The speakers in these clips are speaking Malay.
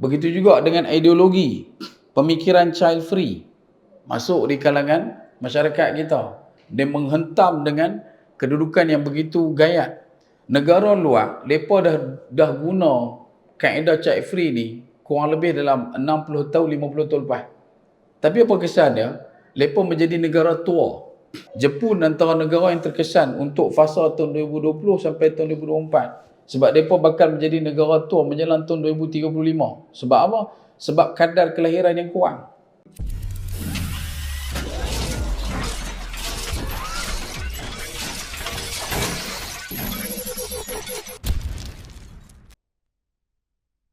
Begitu juga dengan ideologi pemikiran child free masuk di kalangan masyarakat kita. Dia menghentam dengan kedudukan yang begitu gayat. Negara luar, mereka dah guna kaedah child free ni kurang lebih dalam 60 tahun, 50 tahun lepas. Tapi apa kesan dia? Mereka menjadi negara tua. Jepun antara negara yang terkesan untuk fasa tahun 2020 sampai tahun 2024. Sebab mereka bakal menjadi negara tua menjelang tahun 2035. Sebab apa? Sebab kadar kelahiran yang kurang.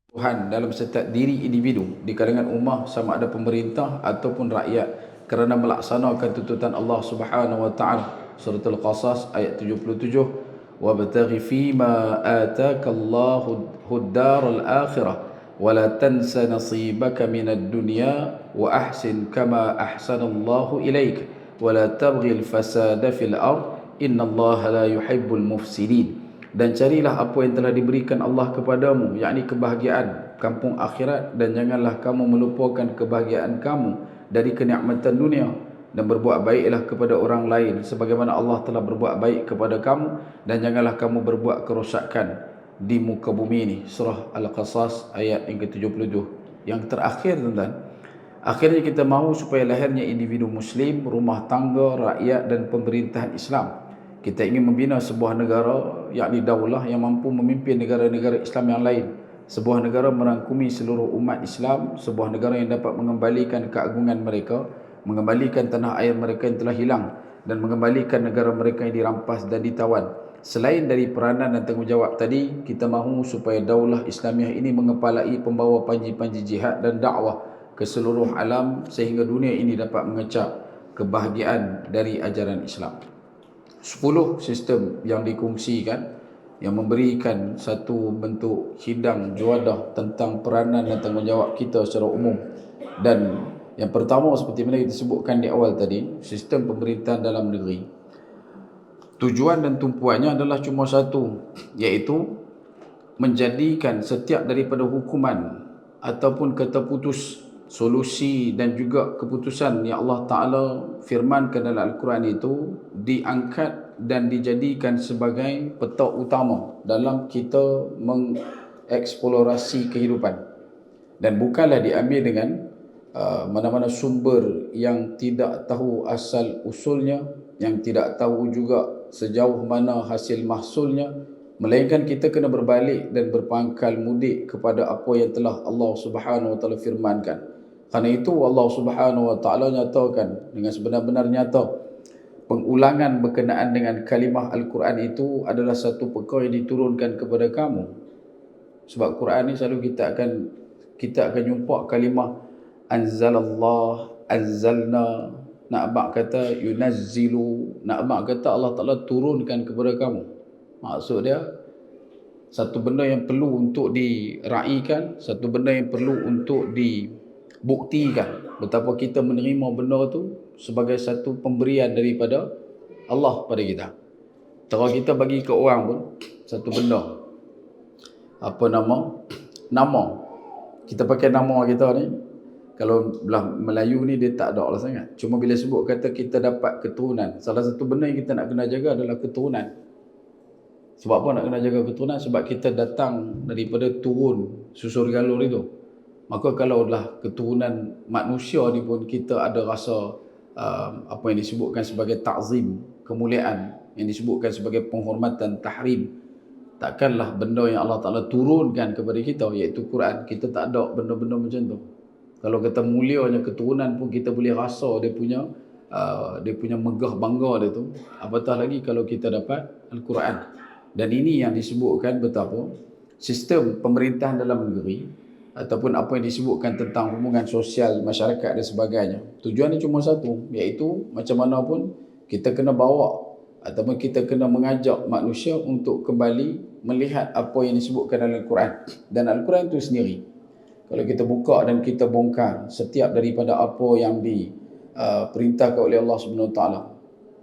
Tuhan dalam setiap diri individu di kalangan ummah, sama ada pemerintah ataupun rakyat, kerana melaksanakan tuntutan Allah Subhanahu wa taala. Surah Al-Qasas ayat 77, wabtaghi fima ataakallahu ad-daral akhirah wa la tansa nasibaka minad dunya wa ahsin kama ahsanallahu ilaik wa la tabghil fasada fil ard innallaha la yuhibbul mufsidin. Dan carilah apa yang telah diberikan Allah kepadamu, yakni kebahagiaan kampung akhirat, dan janganlah kamu melupakan kebahagiaan kamu dari kenikmatan dunia, dan berbuat baiklah kepada orang lain sebagaimana Allah telah berbuat baik kepada kamu, dan janganlah kamu berbuat kerosakan di muka bumi ini. Surah Al-Qasas ayat yang ke-77. Yang terakhir, tuan-tuan, akhirnya kita mahu supaya lahirnya individu muslim, rumah tangga, rakyat dan pemerintahan Islam. Kita ingin membina sebuah negara, yakni daulah yang mampu memimpin negara-negara Islam yang lain. Sebuah negara merangkumi seluruh umat Islam, sebuah negara yang dapat mengembalikan keagungan mereka, mengembalikan tanah air mereka yang telah hilang, dan mengembalikan negara mereka yang dirampas dan ditawan. Selain dari peranan dan tanggungjawab tadi, kita mahu supaya daulah Islamiah ini mengepalai pembawa panji-panji jihad dan dakwah ke seluruh alam, sehingga dunia ini dapat mengecap kebahagiaan dari ajaran Islam. 10 sistem yang dikongsikan yang memberikan satu bentuk sidang juadah tentang peranan dan tanggungjawab kita secara umum. Dan yang pertama, seperti mana kita sebutkan di awal tadi, sistem pemerintahan dalam negeri. Tujuan dan tumpuannya adalah cuma satu, iaitu menjadikan setiap daripada hukuman ataupun kata putus, solusi dan juga keputusan yang Allah Ta'ala firmankan dalam Al-Quran itu diangkat dan dijadikan sebagai peta utama dalam kita mengeksplorasi kehidupan, dan bukanlah diambil dengan mana-mana sumber yang tidak tahu asal usulnya, yang tidak tahu juga sejauh mana hasil mahsulnya, melainkan kita kena berbalik dan berpangkal mudik kepada apa yang telah Allah Subhanahu wa taala firmankan. Karena itu Allah Subhanahu wa taala nyatakan dengan sebenar-benar nyata, pengulangan berkenaan dengan kalimah Al-Quran itu adalah satu perkara yang diturunkan kepada kamu. Sebab Quran ni selalu kita akan jumpa kalimah anzalallah, anzalna, nak abang kata yunazzilu, nak abang kata Allah Ta'ala turunkan kepada kamu. Maksud dia, satu benda yang perlu untuk diraikan, satu benda yang perlu untuk dibuktikan betapa kita menerima benda tu sebagai satu pemberian daripada Allah pada kita. Kalau kita bagi ke orang pun satu benda, apa nama kita pakai nama kita ni, kalau belah Melayu ni dia tak ada lah sangat. Cuma bila sebut kata kita dapat keturunan, salah satu benda yang kita nak kena jaga adalah keturunan. Sebab apa nak kena jaga keturunan? Sebab kita datang daripada turun susur galur itu. Maka kalau adalah keturunan manusia ni pun kita ada rasa apa yang disebutkan sebagai ta'zim, kemuliaan, yang disebutkan sebagai penghormatan, tahrim. Takkanlah benda yang Allah Ta'ala turunkan kepada kita, iaitu Quran, kita tak ada benda-benda macam tu. Kalau kata mulianya keturunan pun kita boleh rasa dia punya megah bangga dia tu, apatah lagi kalau kita dapat Al-Quran. Dan ini yang disebutkan betapa sistem pemerintahan dalam negeri ataupun apa yang disebutkan tentang hubungan sosial masyarakat dan sebagainya, tujuannya cuma satu, iaitu macam mana pun kita kena bawa ataupun kita kena mengajak manusia untuk kembali melihat apa yang disebutkan dalam Al-Quran. Dan Al-Quran itu sendiri, kalau kita buka dan kita bongkar setiap daripada apa yang diperintahkan oleh Allah Subhanahu Wa Taala,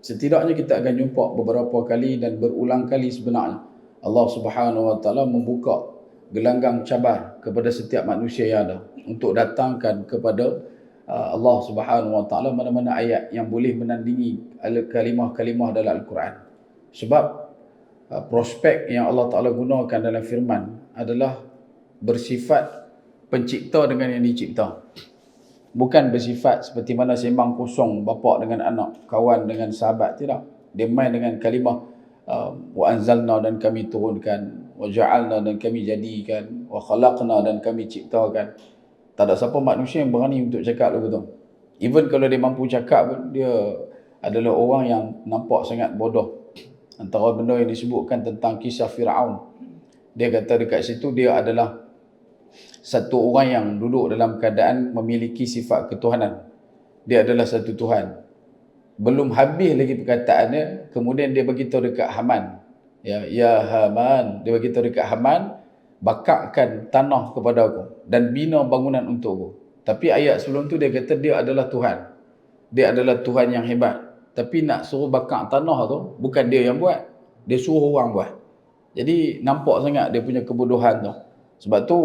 setidaknya kita akan jumpa beberapa kali dan berulang kali sebenarnya Allah Subhanahu Wa Taala membuka gelanggang cabar kepada setiap manusia yang ada untuk datangkan kepada Allah Subhanahu Wa Taala mana-mana ayat yang boleh menandingi kalimah-kalimah dalam Al-Quran. Sebab prospek yang Allah Taala gunakan dalam firman adalah bersifat pencipta dengan yang dicipta. Bukan bersifat seperti mana sembang kosong bapa dengan anak, kawan dengan sahabat, tidak. Dia main dengan kalimah wa anzalna, dan kami turunkan, wa ja'alna, dan kami jadikan, wa khalaqna, dan kami ciptakan. Tak ada siapa manusia yang berani untuk cakap begitu. Even kalau dia mampu cakap pun, dia adalah orang yang nampak sangat bodoh. Antara benda yang disebutkan tentang kisah Firaun, dia kata dekat situ dia adalah satu orang yang duduk dalam keadaan memiliki sifat ketuhanan. Dia adalah satu Tuhan. Belum habis lagi perkataannya, kemudian dia beritahu dekat Haman. Ya Haman, dia beritahu dekat Haman, bakakkan tanah kepada aku dan bina bangunan untuk aku. Tapi ayat sebelum tu dia kata dia adalah Tuhan. Dia adalah Tuhan yang hebat. Tapi nak suruh bakar tanah tu, bukan dia yang buat. Dia suruh orang buat. Jadi nampak sangat dia punya kebodohan tu. Sebab tu,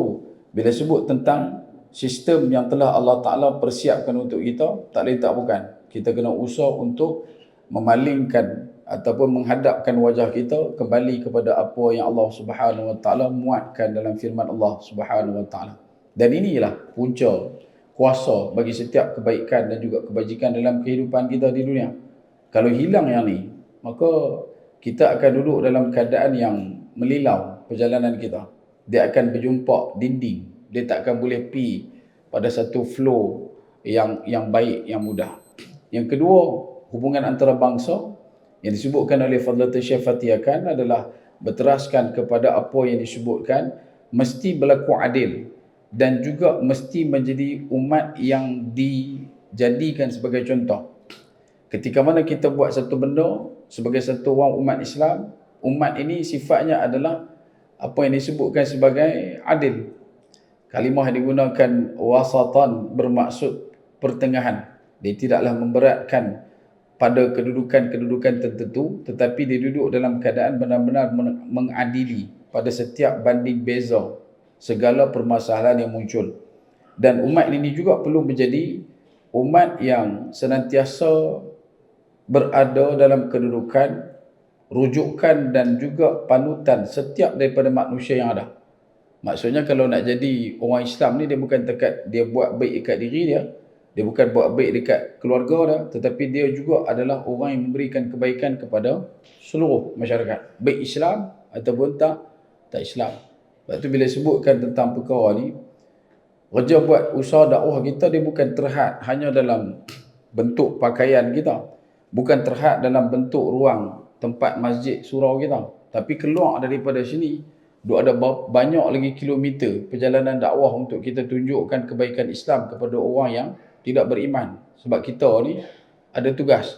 bila sebut tentang sistem yang telah Allah Ta'ala persiapkan untuk kita, tak lain tak bukan. Kita kena usaha untuk memalingkan ataupun menghadapkan wajah kita kembali kepada apa yang Allah Subhanahu Wa Ta'ala muatkan dalam firman Allah Subhanahu Wa Ta'ala. Dan inilah punca kuasa bagi setiap kebaikan dan juga kebajikan dalam kehidupan kita di dunia. Kalau hilang yang ni, maka kita akan duduk dalam keadaan yang melilau perjalanan kita. Dia akan berjumpa dinding. Dia tak akan boleh pi pada satu flow yang baik, yang mudah. Yang kedua, hubungan antara bangsa yang disebutkan oleh Fadlatul Syekh Fatihakan adalah berteraskan kepada apa yang disebutkan mesti berlaku adil dan juga mesti menjadi umat yang dijadikan sebagai contoh. Ketika mana kita buat satu benda sebagai satu orang umat Islam, umat ini sifatnya adalah apa yang disebutkan sebagai adil. Kalimah yang digunakan wasatan bermaksud pertengahan. Dia tidaklah memberatkan pada kedudukan-kedudukan tertentu, tetapi dia duduk dalam keadaan benar-benar mengadili pada setiap banding beza segala permasalahan yang muncul. Dan umat ini juga perlu menjadi umat yang senantiasa berada dalam kedudukan, rujukan dan juga panutan setiap daripada manusia yang ada. Maksudnya kalau nak jadi orang Islam ni, dia bukan dekat dia buat baik dekat diri dia, dia bukan buat baik dekat keluarga dia, tetapi dia juga adalah orang yang memberikan kebaikan kepada seluruh masyarakat, baik Islam ataupun tak Islam. Sebab tu bila sebutkan tentang perkara ni, kerja buat usaha dakwah kita, dia bukan terhad hanya dalam bentuk pakaian kita, bukan terhad dalam bentuk ruang tempat masjid surau kita, tapi keluar daripada sini, ada banyak lagi kilometer perjalanan dakwah untuk kita tunjukkan kebaikan Islam kepada orang yang tidak beriman. Sebab kita ni ada tugas.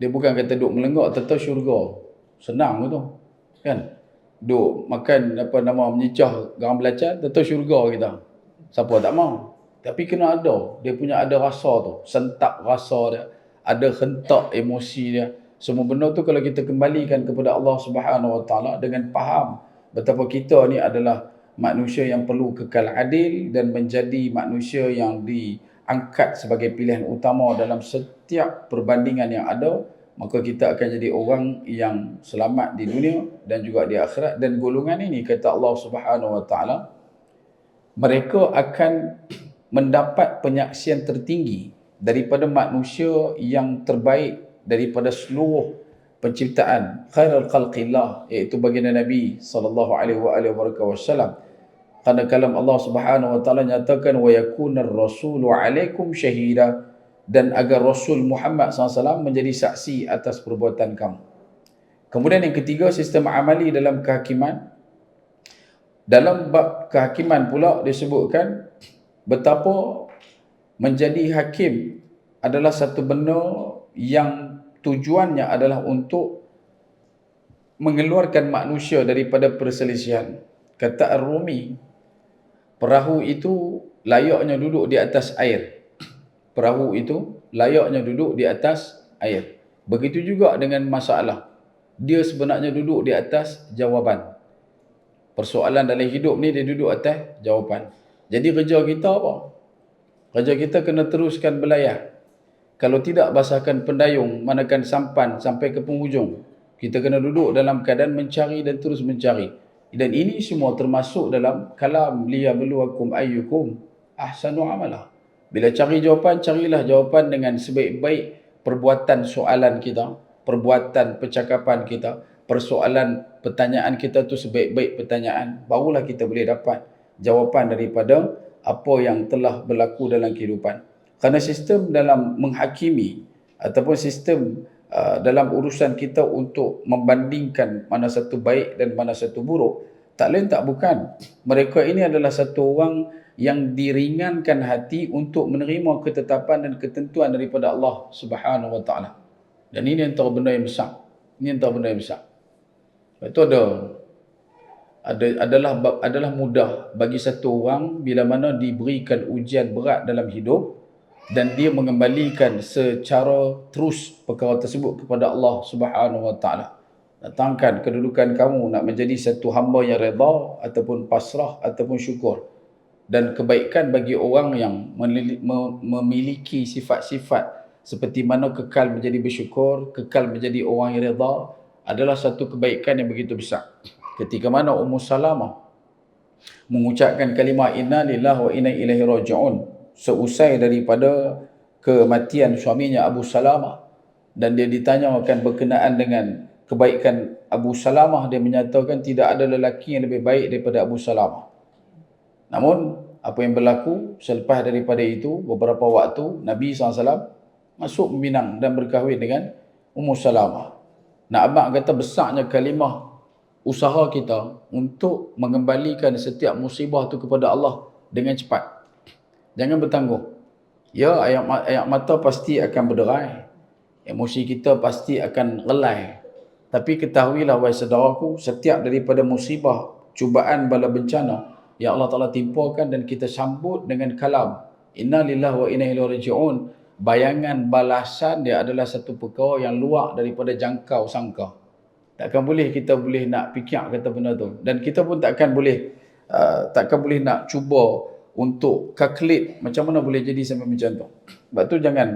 Dia bukan kata duk melenggak tentang syurga. Senang tu, kan? Duk makan menyicah garam belacan tentang syurga kita. Siapa tak mau? Tapi kena ada. Dia punya ada rasa tu. Sentak rasa dia. Ada hentak emosi dia. Semua benda tu kalau kita kembalikan kepada Allah Subhanahu Wa Taala dengan faham betapa kita ni adalah manusia yang perlu kekal adil dan menjadi manusia yang diangkat sebagai pilihan utama dalam setiap perbandingan yang ada, maka kita akan jadi orang yang selamat di dunia dan juga di akhirat. Dan golongan ini, kata Allah Subhanahu Wa Taala, mereka akan mendapat penyaksian tertinggi daripada manusia yang terbaik daripada seluruh penciptaan, khairul khalqillah, iaitu baginda Nabi sallallahu alaihi wasallam. Karena kalam Allah Subhanahu Wa Taala nyatakan wa yakunar rasulu alaikum syahida, dan agar Rasul Muhammad SAW menjadi saksi atas perbuatan kamu. Kemudian yang ketiga, sistem amali dalam kehakiman. Dalam bab kehakiman pula disebutkan betapa menjadi hakim adalah satu benda yang tujuannya adalah untuk mengeluarkan manusia daripada perselisihan. Kata Ar-Rumi, perahu itu layaknya duduk di atas air. Perahu itu layaknya duduk di atas air. Begitu juga dengan masalah. Dia sebenarnya duduk di atas jawapan. Persoalan dalam hidup ni dia duduk atas jawapan. Jadi kerja kita apa? Kerja kita kena teruskan belayar. Kalau tidak basahkan pendayung, manakan sampan sampai ke penghujung. Kita kena duduk dalam keadaan mencari dan terus mencari. Dan ini semua termasuk dalam kalam liyabluwakum ayyukum ahsanu amala. Bila cari jawapan, carilah jawapan dengan sebaik-baik perbuatan soalan kita, perbuatan percakapan kita, persoalan pertanyaan kita tu sebaik-baik pertanyaan, barulah kita boleh dapat jawapan daripada apa yang telah berlaku dalam kehidupan. Kerana sistem dalam menghakimi ataupun sistem dalam urusan kita untuk membandingkan mana satu baik dan mana satu buruk, tak lain tak bukan, mereka ini adalah satu orang yang diringankan hati untuk menerima ketetapan dan ketentuan daripada Allah Subhanahu Wa Taala. Dan ini antara benda yang besar. Ini antara benda yang besar. Sebab itu adalah mudah bagi satu orang bila mana diberikan ujian berat dalam hidup dan dia mengembalikan secara terus perkara tersebut kepada Allah Subhanahu Wa Taala. Datangkan kedudukan kamu nak menjadi satu hamba yang redha ataupun pasrah ataupun syukur. Dan kebaikan bagi orang yang memiliki sifat-sifat seperti mana kekal menjadi bersyukur, kekal menjadi orang yang redha, adalah satu kebaikan yang begitu besar. Ketika mana Ummu Salamah mengucapkan kalimah inna lillahi wa inna ilaihi raji'un seusai daripada kematian suaminya Abu Salamah, dan dia ditanyakan berkenaan dengan kebaikan Abu Salamah, dia menyatakan tidak ada lelaki yang lebih baik daripada Abu Salamah. Namun apa yang berlaku selepas daripada itu, beberapa waktu Nabi SAW masuk meminang dan berkahwin dengan Ummu Salamah. Nak abang kata besarnya kalimah usaha kita untuk mengembalikan setiap musibah tu kepada Allah dengan cepat. Jangan bertangguh. Ya, ayat mata pasti akan berderai. Emosi kita pasti akan relai. Tapi ketahuilah wahai saudaraku, setiap daripada musibah, cubaan, bala bencana yang Allah Ta'ala timpakan dan kita sambut dengan kalam inna lillahi wa inna ilaihi raji'un, bayangan balasan dia adalah satu perkara yang luar daripada jangkau sangka. Takkan boleh kita boleh nak fikir kata benda tu, dan kita pun takkan boleh nak cuba untuk calculate macam mana boleh jadi sampai macam tu. Sebab tu jangan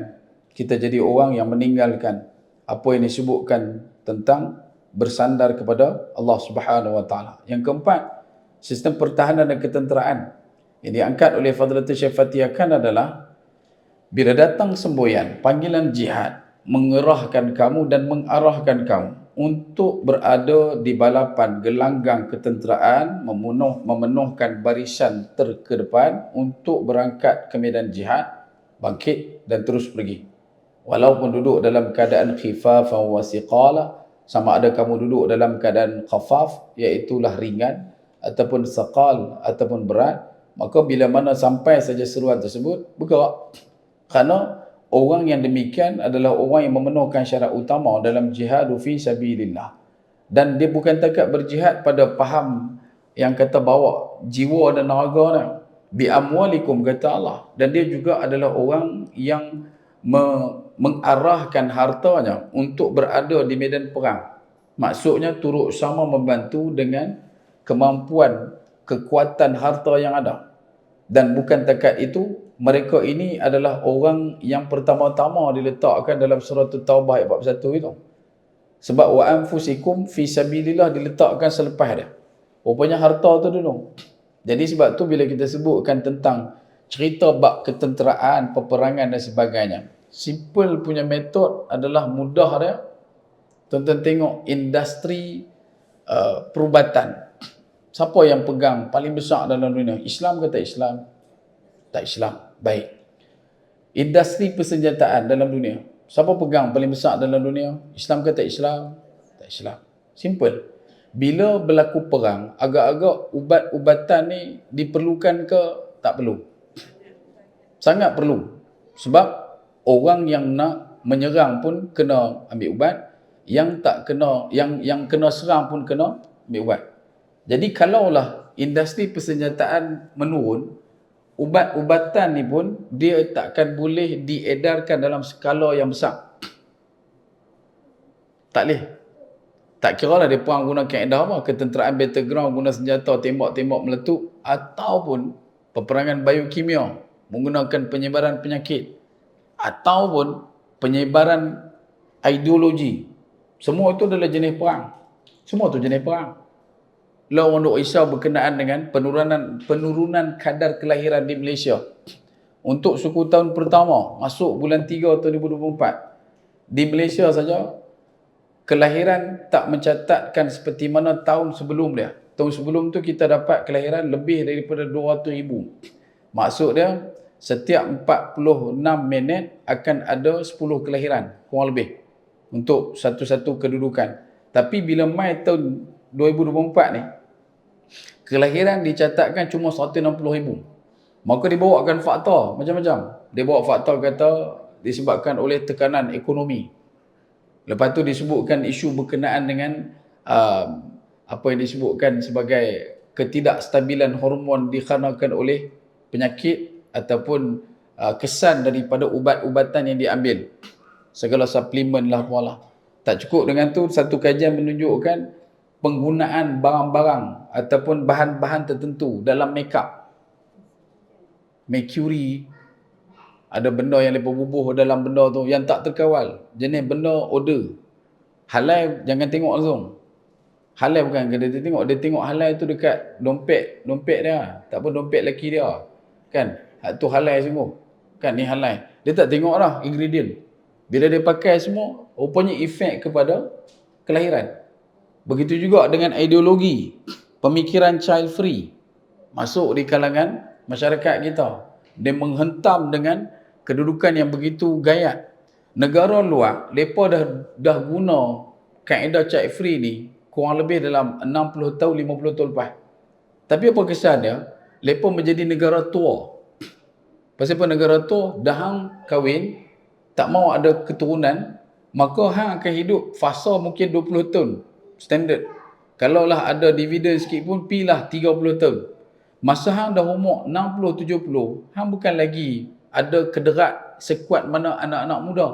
kita jadi orang yang meninggalkan apa yang disebutkan tentang bersandar kepada Allah Subhanahu Wa Taala. Yang keempat, sistem pertahanan dan ketenteraan yang diangkat oleh Fadilatul Syekh Fatih Akan adalah bila datang semboyan, panggilan jihad, mengerahkan kamu dan mengarahkan kamu untuk berada di balapan gelanggang ketenteraan, memenuhkan barisan terkedepan untuk berangkat ke medan jihad, bangkit dan terus pergi. Walaupun duduk dalam keadaan khifafan wa siqala, sama ada kamu duduk dalam keadaan khafaf, iaitulah ringan, ataupun saqal, ataupun berat, maka bila mana sampai saja seruan tersebut, bergerak. Kerana orang yang demikian adalah orang yang memenuhkan syarat utama dalam jihad fi sabilillah. Dan dia bukan takat berjihad pada faham yang kata bawa jiwa dan raga bi amwalikum kata Allah, dan dia juga adalah orang yang mengarahkan hartanya untuk berada di medan perang. Maksudnya turut sama membantu dengan kemampuan, kekuatan harta yang ada. Dan bukan takat itu, mereka ini adalah orang yang pertama-tama diletakkan dalam surah Taubah ayat 41 itu. Sebab wa anfusikum fi sabilillah diletakkan selepas dia. Rupanya harta tu dulu. Jadi sebab tu bila kita sebutkan tentang cerita bab ketenteraan, peperangan dan sebagainya, simple punya metod adalah mudah dia. Tuan-tuan tengok industri perubatan. Siapa yang pegang paling besar dalam dunia? Islam ke tak Islam? Tak Islam. Baik. Industri persenjataan dalam dunia. Siapa pegang paling besar dalam dunia? Islam ke tak Islam? Tak Islam. Simple. Bila berlaku perang, agak-agak ubat-ubatan ni diperlukan ke tak perlu? Sangat perlu. Sebab orang yang nak menyerang pun kena ambil ubat, yang tak kena, yang kena serang pun kena ambil ubat. Jadi kalaulah industri persenjataan menurun, ubat-ubatan ni pun dia takkan boleh diedarkan dalam skala yang besar. Tak Tak kira lah dia perang guna kaedah apa, ketenteraan battleground guna senjata tembak-tembak meletup ataupun peperangan biokimia menggunakan penyebaran penyakit ataupun penyebaran ideologi. Semua itu adalah jenis perang. Semua itu jenis perang. Lah orang duk risau berkenaan dengan penurunan kadar kelahiran di Malaysia. Untuk suku tahun pertama masuk bulan 3 tahun 2024 di Malaysia saja kelahiran tak mencatatkan seperti mana tahun sebelum dia. Tahun sebelum tu kita dapat kelahiran lebih daripada 200,000. Maksud dia setiap 46 minit akan ada 10 kelahiran kurang lebih untuk satu-satu kedudukan. Tapi bila mai tahun 2024 ni kelahiran dicatatkan cuma 160,000. Maka dibawakan fakta macam-macam. Dia bawa fakta kata disebabkan oleh tekanan ekonomi. Lepas tu disebutkan isu berkenaan dengan apa yang disebutkan sebagai ketidakstabilan hormon dikarenakan oleh penyakit ataupun kesan daripada ubat-ubatan yang diambil. Segala suplemen lah apalah. Tak cukup dengan tu, satu kajian menunjukkan penggunaan barang-barang ataupun bahan-bahan tertentu dalam makeup. Mercury, ada benda yang lepas bubuh dalam benda tu yang tak terkawal. Jenis benda order. Halal jangan tengok langsung. Halal bukan dia tengok halal tu dekat dompet dia. Tak pun dompet lelaki dia. Kan? Hak tu halal sungguh. Kan ni halal. Dia tak tengok lah ingredient. Bila dia pakai semua, rupanya efek kepada kelahiran. Begitu juga dengan ideologi, pemikiran child free masuk di kalangan masyarakat kita. Dia menghentam dengan kedudukan yang begitu gayat. Negara luar, mereka dah guna kaedah child free ni kurang lebih dalam 60 tahun, 50 tahun lepas. Tapi apa kesan dia? Mereka menjadi negara tua. Pasal apa negara tua? Dah hang kahwin, tak mau ada keturunan, maka hang akan hidup fasa mungkin 20 tahun. Standard. Kalaulah ada dividen sikit pun, pilah 30 tahun. Masa hang dah umur 60, 70, hang bukan lagi ada kederat sekuat mana anak-anak muda.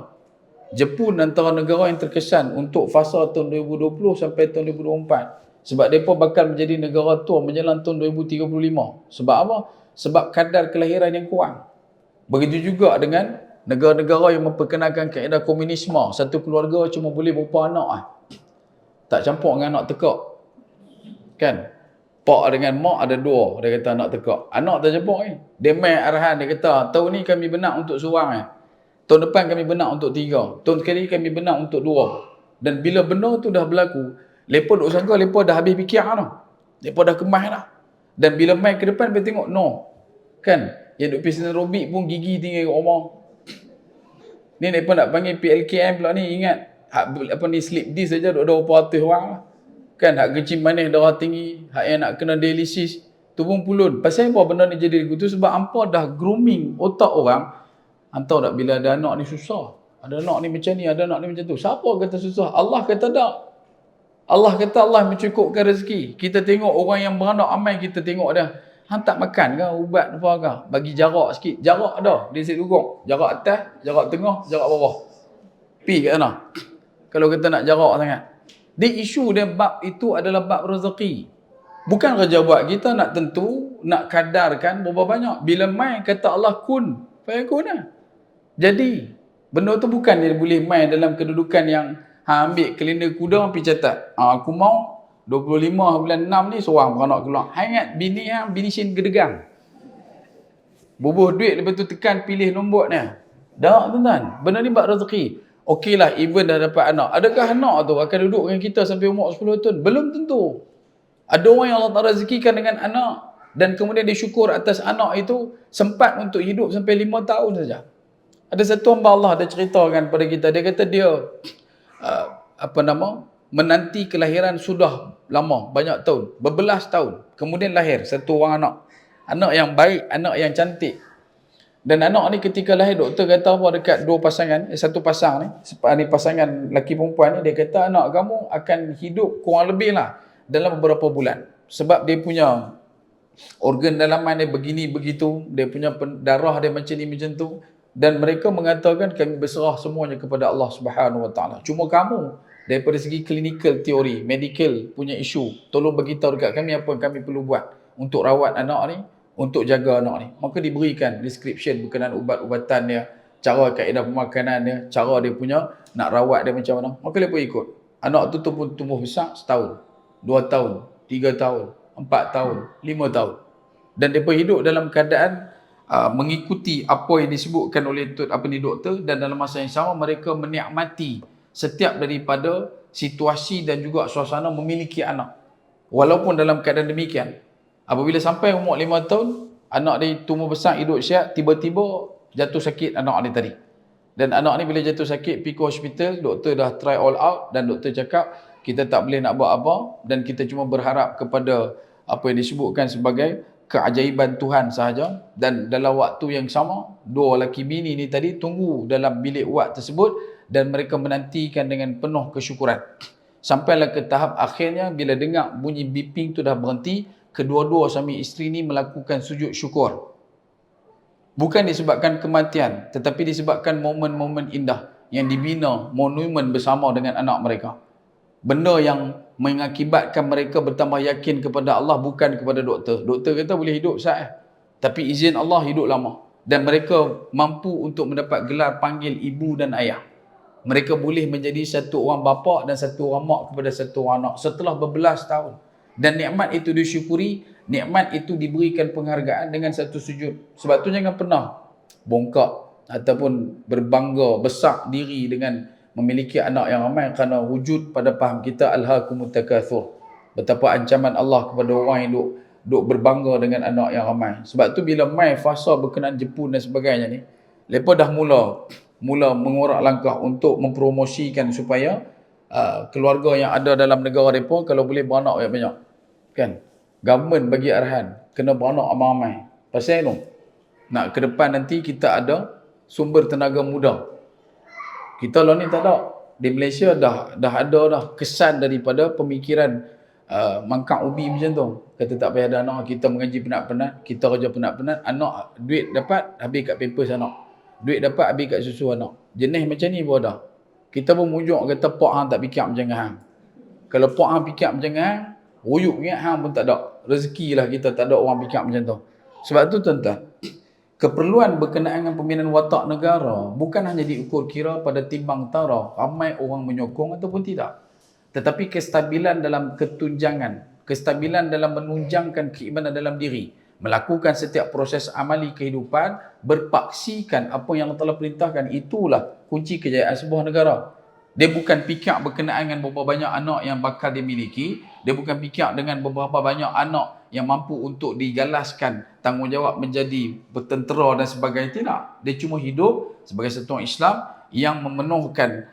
Jepun antara negara yang terkesan untuk fasa tahun 2020 sampai tahun 2024. Sebab mereka bakal menjadi negara tua menjelang tahun 2035. Sebab apa? Sebab kadar kelahiran yang kurang. Begitu juga dengan negara-negara yang memperkenalkan kaedah komunisme. Satu keluarga cuma boleh berapa anak lah. Tak campur dengan anak tekak. Kan? Pak dengan mak ada dua. Dia kata anak tekak. Anak tak campur ni. Dia main arahan. Dia kata, tahun ni kami benak untuk seorang. Tahun depan kami benak untuk 3. Tahun sekali kami benak untuk 2. Dan bila benda tu dah berlaku, mereka duk sangka mereka dah habis fikir dah. Mereka dah kemas dah. Dan bila main ke depan, mereka tengok, no. Kan? Yang duk pergi aerobik pun gigi tinggi kat rumah. Ni mereka nak panggil PLKM pula ni. Ingat, apa ni slip disc saja duk ada berapa ratus orang lah. Kan, hak kecil manis darah tinggi, hak yang nak kena dialisis, tu pun pulun. Pasal apa benda ni jadi begitu? Sebab hampa dah grooming otak orang. Hantar tak bila ada anak ni susah. Ada anak ni macam ni, ada anak ni macam tu. Siapa kata susah? Allah kata tak. Allah kata Allah mencukupkan rezeki. Kita tengok orang yang beranak amai, kita tengok dia. Hang tak makan ke ubat apa ke? Bagi jarak sikit. Jarak dah. Dia sikit dukung. Jarak atas, jarak tengah, jarak bawah. Pi kat sana. Kalau kita nak jarak sangat. Di isu dia bab itu adalah bab rezeki. Bukan kerja buat kita nak tentu, nak kadarkan berapa banyak. Bila main kata Allah kun, fayakun lah. Jadi, benda tu bukan dia boleh main dalam kedudukan yang ambil kelenda kuda pergi catat. Aku mau 25 bulan 6 ni seorang beranak keluar. Ingat bini bini sin gedegang. Bubuh duit lepas tu tekan pilih nombor ni. Dah tuan-tuan, benda ni bab rezeki. Okeylah, even dah dapat anak. Adakah anak tu akan duduk dengan kita sampai umur 10 tahun? Belum tentu. Ada orang yang Allah Ta'ala rezekikan dengan anak dan kemudian dia syukur atas anak itu sempat untuk hidup sampai 5 tahun saja. Ada satu hamba Allah ada ceritakan pada kita. Dia kata dia menanti kelahiran sudah lama, banyak tahun, berbelas tahun. Kemudian lahir satu orang anak. Anak yang baik, anak yang cantik. Dan anak ni ketika lahir, doktor kata apa dekat dua pasangan, satu pasang ni pasangan lelaki perempuan ni, dia kata anak kamu akan hidup kurang lebih lah dalam beberapa bulan. Sebab dia punya organ dalaman dia begini begitu, dia punya darah dia macam ni macam tu. Dan mereka mengatakan kami berserah semuanya kepada Allah Subhanahu Wa Taala. Cuma kamu daripada segi clinical teori, medical punya isu, tolong beritahu dekat kami apa yang kami perlu buat untuk rawat anak ni, untuk jaga anak ni. Maka diberikan description berkenaan ubat-ubatan dia, cara kaedah pemakanan dia, cara dia punya nak rawat dia macam mana. Maka dia pun ikut. Anak tu pun tumbuh besar setahun, 2 tahun, 3 tahun, 4 tahun, 5 tahun. Dan mereka hidup dalam keadaan mengikuti apa yang disebutkan oleh apa ni doktor, dan dalam masa yang sama mereka menikmati setiap daripada situasi dan juga suasana memiliki anak. Walaupun dalam keadaan demikian, apabila sampai umur 5 tahun, anak dia tumbuh besar, hidup sihat, tiba-tiba jatuh sakit anak dia tadi. Dan anak ni bila jatuh sakit, pergi ke hospital, doktor dah try all out dan doktor cakap kita tak boleh nak buat apa dan kita cuma berharap kepada apa yang disebutkan sebagai keajaiban Tuhan sahaja. Dan dalam waktu yang sama, dua lelaki bini ni tadi tunggu dalam bilik ward tersebut dan mereka menantikan dengan penuh kesyukuran. Sampailah ke tahap akhirnya bila dengar bunyi beeping tu dah berhenti, kedua-dua suami isteri ni melakukan sujud syukur. Bukan disebabkan kematian, tetapi disebabkan momen-momen indah yang dibina monumen bersama dengan anak mereka. Benda yang mengakibatkan mereka bertambah yakin kepada Allah, bukan kepada doktor. Doktor kata boleh hidup sah, tapi izin Allah hidup lama. Dan mereka mampu untuk mendapat gelar panggil ibu dan ayah. Mereka boleh menjadi satu orang bapa dan satu orang mak kepada satu orang anak setelah berbelas tahun. Dan nikmat itu disyukuri, nikmat itu diberikan penghargaan dengan satu sujud. Sebab tu jangan pernah bongkak ataupun berbangga besar diri dengan memiliki anak yang ramai, kerana wujud pada faham kita alhaakumut takatsur. Betapa ancaman Allah kepada orang yang duk berbangga dengan anak yang ramai. Sebab tu bila mai fasa berkenaan Jepun dan sebagainya ni, mereka dah mula mengorak langkah untuk mempromosikan supaya keluarga yang ada dalam negara mereka kalau boleh beranak banyak-banyak. Kan? Government bagi arahan kena beranak ramai-ramai. Pasal tu nak ke depan nanti kita ada sumber tenaga muda. Kita lah ni tak ada. Di Malaysia dah ada dah kesan daripada pemikiran mangkak ubi macam tu. Kata tak payah ada anak, kita mengaji penat-penat, kita kerja penat-penat, anak duit dapat habis kat pampers anak. Duit dapat habis kat susu anak. Jenis macam ni pun ada. Kita pun mujuk kata pak hang tak fikir macam hang. Kalau pak hang fikir macam hang, ruyuk ingat hang pun tak ada. Rezeki lah kita tak ada orang fikir macam tu. Sebab tu tuan-tuan, keperluan berkenaan dengan pembinaan watak negara bukan hanya diukur kira pada timbang tara ramai orang menyokong ataupun tidak, tetapi kestabilan dalam ketunjangan, kestabilan dalam menunjangkan keimanan dalam diri, melakukan setiap proses amali kehidupan, berpaksikan apa yang Allah Ta'ala perintahkan. Itulah kunci kejayaan sebuah negara. Dia bukan fikir berkenaan dengan berapa banyak anak yang bakal dimiliki, dia bukan fikir dengan beberapa banyak anak yang mampu untuk digalaskan tanggungjawab menjadi bertentera dan sebagainya. Tidak. Dia cuma hidup sebagai satu orang Islam yang memenuhkan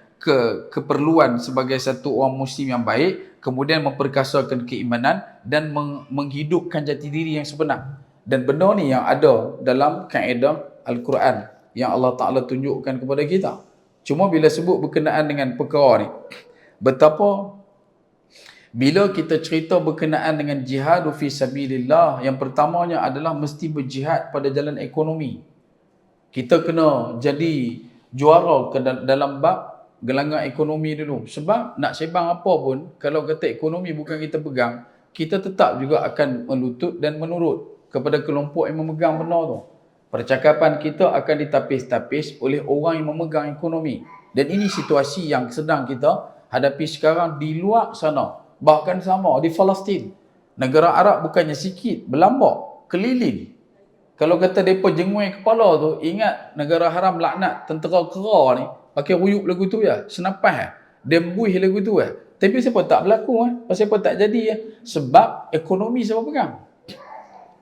keperluan sebagai satu orang Muslim yang baik, kemudian memperkasakan keimanan dan menghidupkan jati diri yang sebenar. Dan benda ni yang ada dalam kaedah Al-Quran yang Allah Ta'ala tunjukkan kepada kita. Cuma bila sebut berkenaan dengan perkara ni, betapa bila kita cerita berkenaan dengan jihad fi sabilillah, yang pertamanya adalah mesti berjihad pada jalan ekonomi. Kita kena jadi juara dalam bab gelanggang ekonomi dulu. Sebab nak sebang apa pun, kalau kata ekonomi bukan kita pegang, kita tetap juga akan melutut dan menurut kepada kelompok yang memegang benar tu. Percakapan kita akan ditapis-tapis oleh orang yang memegang ekonomi. Dan ini situasi yang sedang kita hadapi sekarang di luar sana. Bahkan sama di Palestin. Negara Arab bukannya sikit, berlambak, keliling. Kalau kata mereka jengui kepala tu, ingat negara haram laknat tentera kera ni, pakai ruyuk lagu tu ya, senapas dia buih lagu tu ya. Tapi siapa tak berlaku pasal apa tak jadi ya? Sebab ekonomi siapa pegang.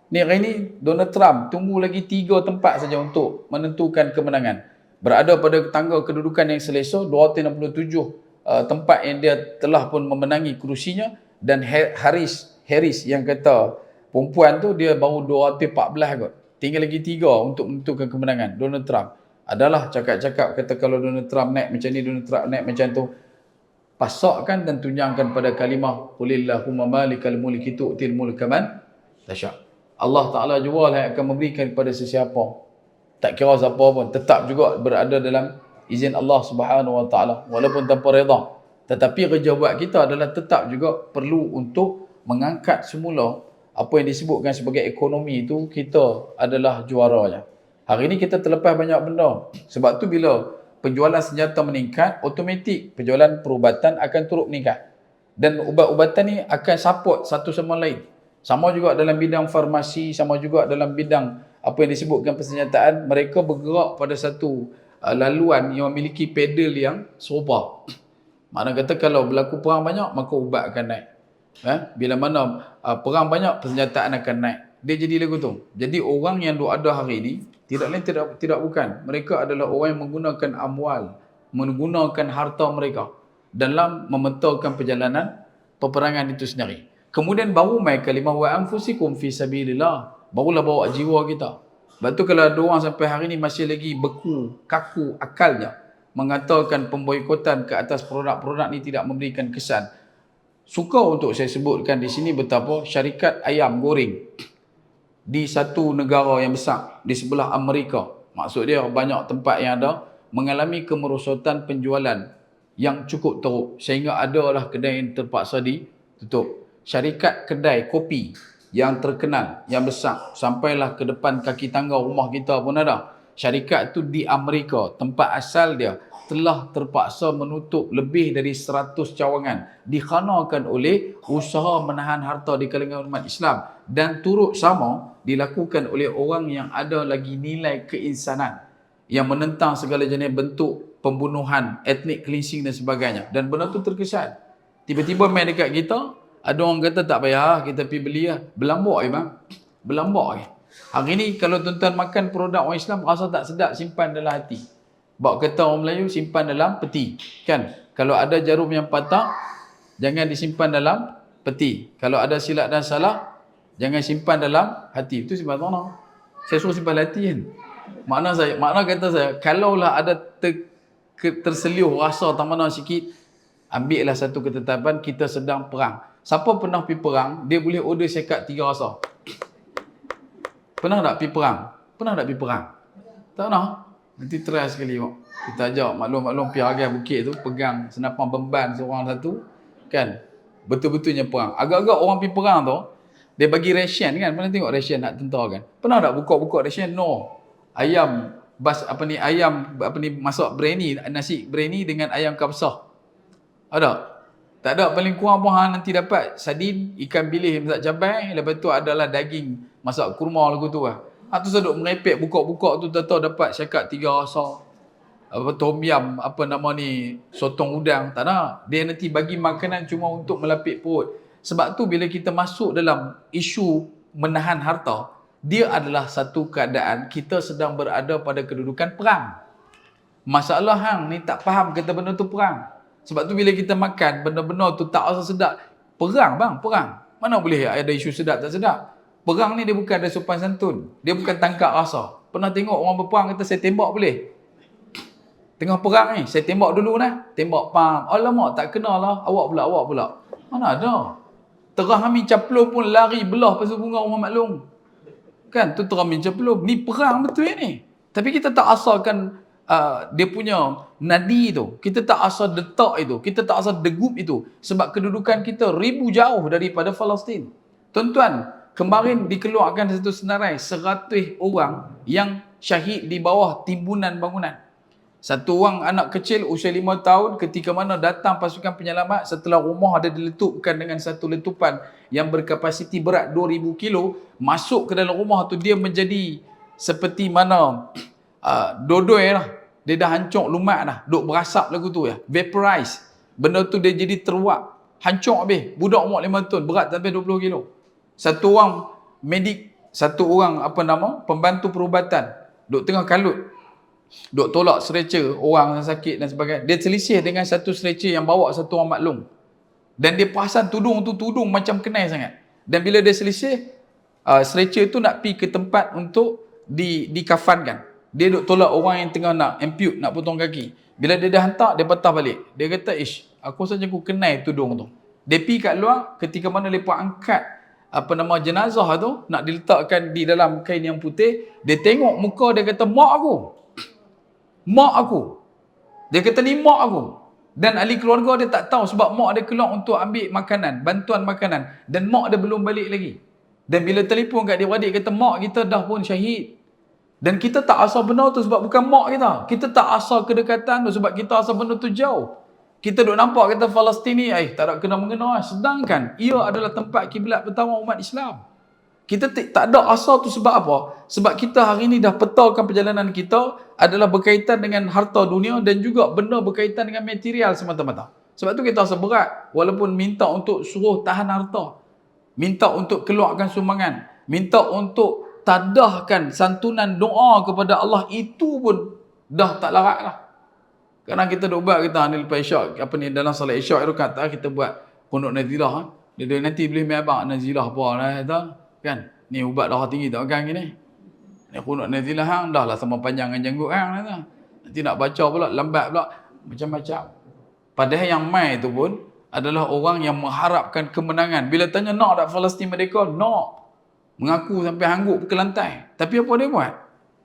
Ni hari ni Donald Trump tunggu lagi 3 tempat saja untuk menentukan kemenangan. Berada pada tangga kedudukan yang selesa, 267 tempat yang dia telah pun memenangi kerusinya. Dan Harris yang kata perempuan tu dia baru 214 kot. Tinggal lagi 3 untuk menentukan kemenangan. Donald Trump adalah cakap-cakap kata kalau Donald Trump naik macam ni, Donald Trump naik macam tu. Pasakkan dan tunjangkan pada kalimah qulillahumma malikal mulki tu'til mulka man tasha'. Allah Ta'ala jual yang akan memberikan kepada sesiapa. Tak kira siapa pun, tetap juga berada dalam izin Allah Subhanahu Wa Ta'ala, walaupun tanpa reda. Tetapi kerja buat kita adalah tetap juga perlu untuk mengangkat semula apa yang disebutkan sebagai ekonomi itu, kita adalah juaranya. Hari ini kita terlepas banyak benda. Sebab tu bila penjualan senjata meningkat, automatik penjualan perubatan akan turut meningkat. Dan ubat-ubatan ni akan support satu sama lain. Sama juga dalam bidang farmasi, sama juga dalam bidang apa yang disebutkan persenjataan, mereka bergerak pada satu laluan yang memiliki pedal yang serupa. Makna kata kalau berlaku perang banyak, maka ubat akan naik. Bila mana perang banyak, persenjataan akan naik. Dia jadi lagu tu. Jadi orang yang ada hari ini, tidak lain tidak bukan. Mereka adalah orang yang menggunakan amwal, menggunakan harta mereka dalam memetakan perjalanan peperangan itu sendiri. Kemudian baru mai kalimah wa anfusikum fi sabilillah. Barulah bawa jiwa kita. Sebab tu kalau ada orang sampai hari ini masih lagi beku, kaku akalnya, mengatakan pemboikotan ke atas produk-produk ni tidak memberikan kesan. Suka untuk saya sebutkan di sini betapa syarikat ayam goreng di satu negara yang besar di sebelah Amerika, maksud dia banyak tempat yang ada, mengalami kemerosotan penjualan yang cukup teruk sehingga adalah kedai yang terpaksa ditutup. Syarikat kedai kopi yang terkenal, yang besar, sampailah ke depan kaki tangga rumah kita pun ada. Syarikat tu di Amerika, tempat asal dia, telah terpaksa menutup lebih dari 100 cawangan dikhanakan oleh usaha menahan harta di kalangan umat Islam, dan turut sama dilakukan oleh orang yang ada lagi nilai keinsanan, yang menentang segala jenis bentuk pembunuhan, ethnic cleansing dan sebagainya. Dan benda tu terkesan. Tiba-tiba main dekat kita, ada orang kata tak payah, kita pergi beli lah. Berlambak je bang. Berlambak je. Hari ni kalau tuan-tuan makan produk orang Islam, rasa tak sedap, simpan dalam hati. Bak kata orang Melayu, simpan dalam peti. Kan? Kalau ada jarum yang patah, jangan disimpan dalam peti. Kalau ada silap dan salah, jangan simpan dalam hati. Itu simpan mana? Saya suruh simpan hati kan? Makna kata saya, kalaulah ada terseliuh rasa tak mana sikit, ambillah satu ketetapan, kita sedang perang. Siapa pernah pergi perang, dia boleh order sekat 3 rasa. Pernah tak pergi perang? Pernah tak pergi perang? Tak pernah? Nanti try sekali tengok. Kita ajak maklum-maklum pergi agai bukit tu, pegang senapan beban seorang satu, kan? Betul-betulnya perang. Agak-agak orang pergi perang tu, dia bagi ration kan? Pernah tengok ration nak tentera kan? Pernah tak buka-buka ration? No. Ayam masak biryani, nasi biryani dengan ayam kabsah. Ada? Tak ada, paling kurang pun hang nanti dapat sardin, ikan bilis masak cabai, lepas tu adalah daging masak kurma lagu tu lah. Hang tu seduk merepek, buka-buka tu tahu dapat syakat 3 rasa. Tom yam, sotong udang, tak ada. Dia nanti bagi makanan cuma untuk melapik perut. Sebab tu bila kita masuk dalam isu menahan harta, dia adalah satu keadaan kita sedang berada pada kedudukan perang. Masalah hang ni tak faham kata benda tu perang. Sebab tu bila kita makan benda-benda tu tak rasa sedap. Perang bang, perang. Mana boleh ada isu sedap tak sedap? Perang ni dia bukan ada sopan santun. Dia bukan tangkap rasa. Pernah tengok orang berperang kata saya tembak boleh? Tengah perang ni, saya tembak dulu dah. Tembak pam. Alamak, tak kenal lah. Awak pula. Mana ada? Terah amin caplum pun lari belah pasal bunga rumah maklum. Kan, tu terah amin caplum. Ni perang betul ni. Tapi kita tak asalkan dia punya nadi tu. Kita tak asal detak itu. Kita tak asal degup itu. Sebab kedudukan kita ribu jauh daripada Palestin. Tuan-tuan, kemarin dikeluarkan satu senarai 100 orang yang syahid di bawah timbunan bangunan. Satu orang anak kecil usia 5 tahun ketika mana datang pasukan penyelamat setelah rumah ada diletupkan dengan satu letupan yang berkapasiti berat 2000 kilo, masuk ke dalam rumah tu dia menjadi seperti mana dodoi lah. Dia dah hancur lumat dah, duk berasap lagu tu ya, vaporize. Benda tu dia jadi teruap, hancur habis. Budak umur 5 tahun berat sampai 20 kilo. Satu orang medik, satu orang pembantu perubatan duk tengah kalut, duk tolak stretcher orang yang sakit dan sebagainya. Dia selisih dengan satu stretcher yang bawa satu orang maklum. Dan dia perasan tudung tu tudung macam kenai sangat. Dan bila dia selisih, stretcher tu nak pergi ke tempat untuk dikafankan. Dia duk tolak orang yang tengah nak ampute, nak potong kaki. Bila dia dah hantar, dia patah balik. Dia kata, aku saja aku kenai tudung tu. Dia pergi kat luar, ketika mana mereka angkat jenazah tu, nak diletakkan di dalam kain yang putih, dia tengok muka, dia kata, mak aku. Dia kata, ni mak aku. Dan ahli keluarga dia tak tahu sebab mak dia keluar untuk ambil makanan, bantuan makanan. Dan mak dia belum balik lagi. Dan bila telefon kat dia beradik kata mak kita dah pun syahid. Dan kita tak asal benda tu sebab bukan mak kita. Kita tak asal kedekatan tu sebab kita asal benda tu jauh. Kita duk nampak kata Palestin ni, tak ada kena-mengena. Sedangkan ia adalah tempat kiblat pertama umat Islam. Kita tak ada asal tu sebab apa? Sebab kita hari ni dah petakan perjalanan kita adalah berkaitan dengan harta dunia dan juga benda berkaitan dengan material semata-mata. Sebab tu kita rasa berat. Walaupun minta untuk suruh tahan harta. Minta untuk keluarkan sumbangan. Minta untuk tadahkan santunan doa kepada Allah. Itu pun dah tak larat lah. Kadang kita duk buat kita ni lepas isyak. Apa ni dalam salat isyak itu kata kita buat kunut nazilah. Dia nanti boleh main abang nazilah apa lah. Kata. Kan? Ni ubat darah tinggi tak kan gini. Ni kunut nazilah hang dah lah sama panjang dengan janggut hang kata. Nanti nak baca pula lambat pula macam-macam. Padahal yang mai tu pun adalah orang yang mengharapkan kemenangan. Bila tanya nak tak Palestin merdeka? Nak. Mengaku sampai hanggup ke lantai. Tapi apa dia buat?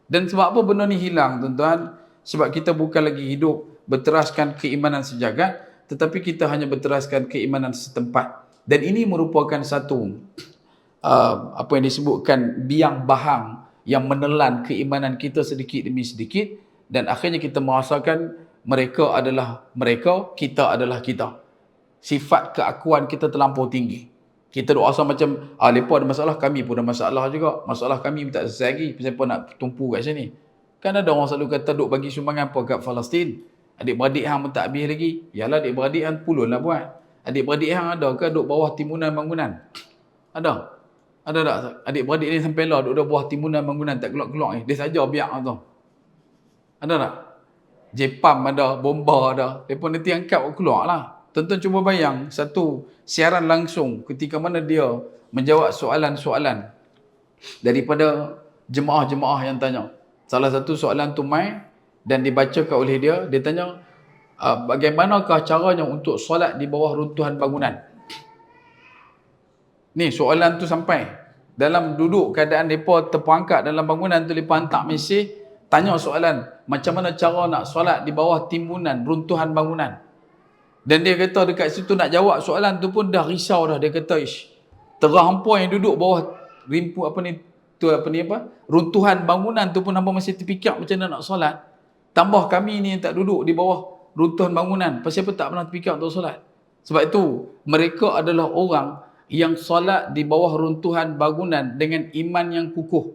Dan sebab apa benda ni hilang tuan-tuan? Sebab kita bukan lagi hidup berteraskan keimanan sejagat, tetapi kita hanya berteraskan keimanan setempat. Dan ini merupakan satu apa yang disebutkan biang bahang yang menelan keimanan kita sedikit demi sedikit dan akhirnya kita merasakan mereka adalah mereka, kita adalah kita. Sifat keakuan kita terlampau tinggi. Kita duk rasa macam mereka ada masalah, kami pun ada masalah juga. Masalah kami tak selesai lagi, siapa nak tumpu kat sini. Kan ada orang selalu kata duk bagi sumbangan apa kat Palestin. Adik-beradik hang pun tak habis lagi. Yalah adik-beradik hang pulun lah buat. Adik-beradik hang ada ke duk bawah timunan bangunan? Ada? Ada tak? Adik-beradik ni sampai lah duduk bawah timunan bangunan tak keluar-keluar ni. Dia saja biak tu. Ada tak? Jepam ada, bomba ada. Mereka nanti angkat keluar lah. Tuan-tuan cuba bayang satu siaran langsung ketika mana dia menjawab soalan-soalan daripada jemaah-jemaah yang tanya. Salah satu soalan tu mai dan dibacakan oleh dia. Dia tanya, bagaimanakah caranya untuk solat di bawah runtuhan bangunan? Ni soalan tu sampai. Dalam duduk keadaan mereka terperangkap dalam bangunan tu, mereka hantar mesej, tanya soalan, macam mana cara nak solat di bawah timbunan, runtuhan bangunan. Dan dia kata dekat situ nak jawab soalan tu pun dah risau dah. Dia kata, terah hampa yang duduk bawah rimpu runtuhan bangunan tu pun hampa masih terfikir macam mana nak solat. Tambah kami ni yang tak duduk di bawah runtuhan bangunan, pasal apa tak pernah terfikir untuk solat. Sebab itu, mereka adalah orang yang solat di bawah runtuhan bangunan dengan iman yang kukuh.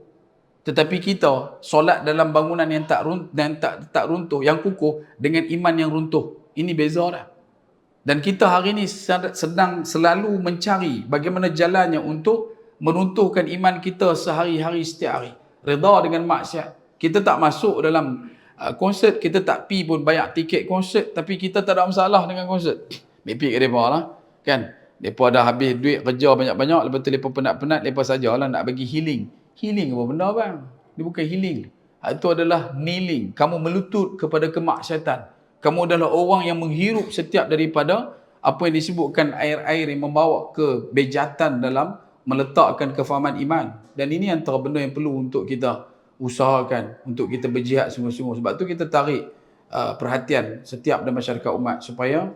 Tetapi kita solat dalam bangunan yang tak runtuh, yang kukuh dengan iman yang runtuh. Ini beza dah. Dan kita hari ini sedang selalu mencari bagaimana jalannya untuk meruntuhkan iman kita sehari-hari setiap hari. Redha dengan maksiat. Kita tak masuk dalam konsert, kita tak pi pun bayar tiket konsert, tapi kita tak ada masalah dengan konsert. Mimpi ke mereka lah. Kan? Mereka dah habis duit kerja banyak-banyak, lepas tu mereka penat-penat, mereka sajalah nak bagi healing. Healing apa benda bang? Dia bukan healing. Itu adalah kneeling. Kamu melutut kepada kemaksiatan. Kamu adalah orang yang menghirup setiap daripada apa yang disebutkan air-air yang membawa ke bejatan dalam meletakkan kefahaman iman. Dan ini antara benda yang perlu untuk kita usahakan, untuk kita berjihad sungguh-sungguh. Sebab tu kita tarik perhatian setiap dalam masyarakat umat supaya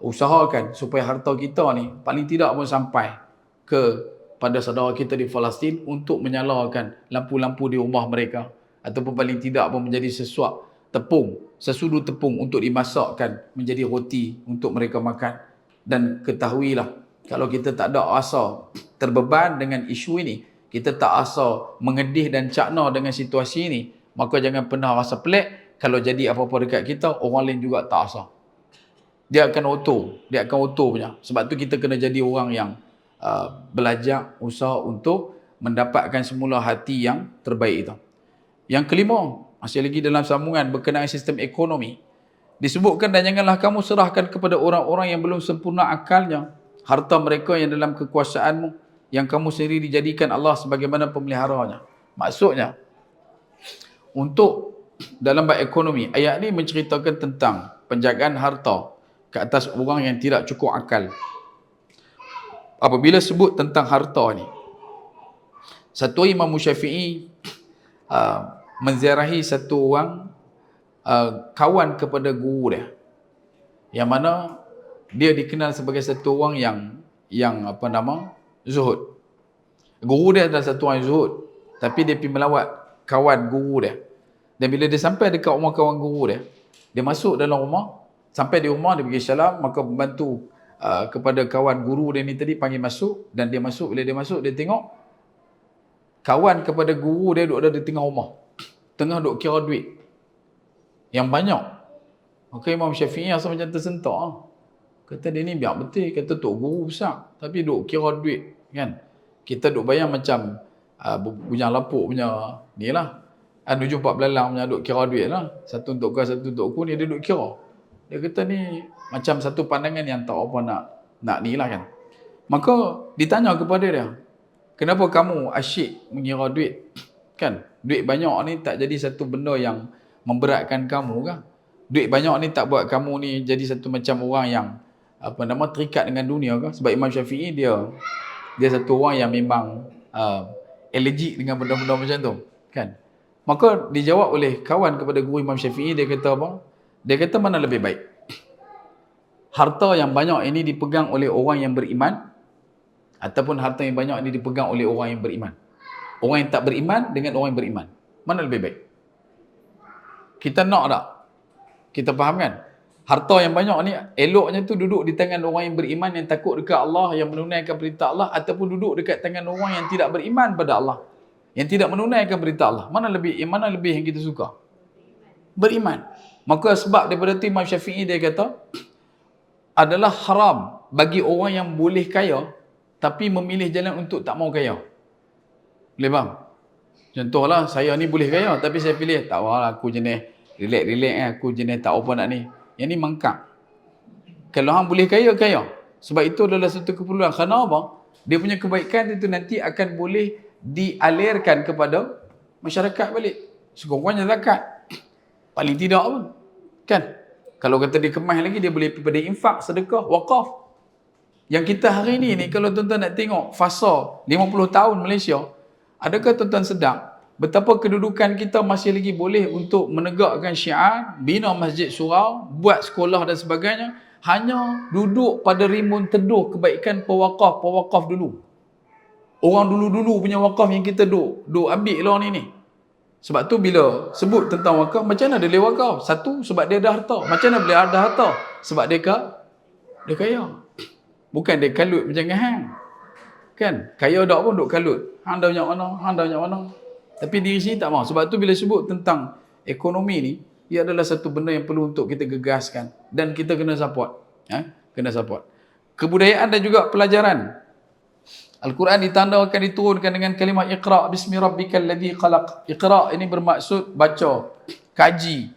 usahakan supaya harta kita ni paling tidak pun sampai ke pada saudara kita di Palestin untuk menyalakan lampu-lampu di rumah mereka, ataupun paling tidak pun menjadi sesuap tepung, sesudu tepung untuk dimasakkan menjadi roti untuk mereka makan. Dan ketahuilah, kalau kita tak ada asa terbeban dengan isu ini, kita tak asa mengedih dan cakna dengan situasi ini, maka jangan pernah rasa pelik kalau jadi apa-apa dekat kita, orang lain juga tak asa. Dia akan auto punya. Sebab tu kita kena jadi orang yang belajar, usaha untuk mendapatkan semula hati yang terbaik itu. Yang kelima, masih lagi dalam sambungan berkenaan sistem ekonomi. Disebutkan, dan janganlah kamu serahkan kepada orang-orang yang belum sempurna akalnya harta mereka yang dalam kekuasaanmu, yang kamu sendiri dijadikan Allah sebagaimana pemeliharanya. Maksudnya, untuk dalam bab ekonomi, ayat ni menceritakan tentang penjagaan harta ke atas orang yang tidak cukup akal. Apabila sebut tentang harta ni, satu Imam Syafi'i menziarahi satu orang kawan kepada guru dia. yang mana dia dikenal sebagai satu orang yang zuhud. Guru dia adalah satu orang yang zuhud, tapi dia pergi melawat kawan guru dia. Dan bila dia sampai dekat rumah kawan guru dia masuk dalam rumah. Sampai di rumah, dia pergi salam, maka membantu kepada kawan guru dia ni tadi panggil masuk, dan dia masuk. Bila dia masuk, dia tengok kawan kepada guru dia duduk ada di tengah rumah, tengah duduk kira duit yang banyak. Maka Imam Syafi'i rasa macam tersentak. Kata dia ni biar betul, kata tok guru besar, tapi duduk kira duit kan. Kita duduk bayang macam bujang lapuk punya ni lah, 7-4 belalang punya duduk kira duit lah. Satu untuk kau, satu untuk aku, ni dia duduk kira. Dia kata ni macam satu pandangan yang tak apa nak ni lah kan. Maka ditanya kepada dia, kenapa kamu asyik mengira duit? Kan, duit banyak ni tak jadi satu benda yang memberatkan kamu kan? Duit banyak ni tak buat kamu ni jadi satu macam orang yang terikat dengan dunia kan? Sebab Imam Syafi'i dia satu orang yang memang allergic dengan benda-benda macam tu kan. Maka dijawab oleh kawan kepada guru Imam Syafi'i, dia kata apa? Dia kata mana lebih baik? Harta yang banyak ini dipegang oleh orang yang beriman, ataupun harta yang banyak ini dipegang oleh orang yang beriman? Orang yang tak beriman dengan orang yang beriman, mana lebih baik? Kita nak tak? Kita faham kan? Harta yang banyak ni eloknya tu duduk di tangan orang yang beriman, yang takut dekat Allah, yang menunaikan perintah Allah, ataupun duduk dekat tangan orang yang tidak beriman pada Allah, yang tidak menunaikan perintah Allah. Mana lebih yang kita suka? Beriman. Maka sebab daripada tu Imam Syafi'i dia kata adalah haram bagi orang yang boleh kaya tapi memilih jalan untuk tak mau kaya. Boleh faham? Contohlah, saya ni boleh kaya tapi saya pilih tak apalah, aku jenis relax, aku jenis tak apa nak ni. Yang ni mangkak. Kalau hang boleh kaya, sebab itu adalah satu keperluan. Kerana apa? Dia punya kebaikan itu nanti akan boleh dialirkan kepada masyarakat balik. Sekurang-kurangnya zakat. Paling tidak pun. Kan? Kalau kata dia kemas lagi, dia boleh pada infak, sedekah, wakaf. Yang kita hari ni kalau tuan-tuan nak tengok fasa 50 tahun Malaysia, adakah tuan-tuan sedar betapa kedudukan kita masih lagi boleh untuk menegakkan syiar, bina masjid surau, buat sekolah dan sebagainya, hanya duduk pada rimbun teduh kebaikan pewakaf dulu. Orang dulu-dulu punya wakaf yang kita duk ambil lah ni. Sebab tu bila sebut tentang wakaf, macam mana dia boleh wakaf? Satu, sebab dia ada harta. Macam mana boleh ada harta? Sebab dia kaya. Bukan dia kalut macam hang. Kan? Kaya dak pun duk kalut. Hang dah banyak mana? Tapi diri sini tak mahu. Sebab tu bila sebut tentang ekonomi ni, ia adalah satu benda yang perlu untuk kita gegaskan. Dan kita kena support. Kena support. Kebudayaan dan juga pelajaran. Al-Quran ditanda akan diturunkan dengan kalimah Iqra' bismi rabbikal ladzi khalaq. Iqra' ini bermaksud baca, kaji,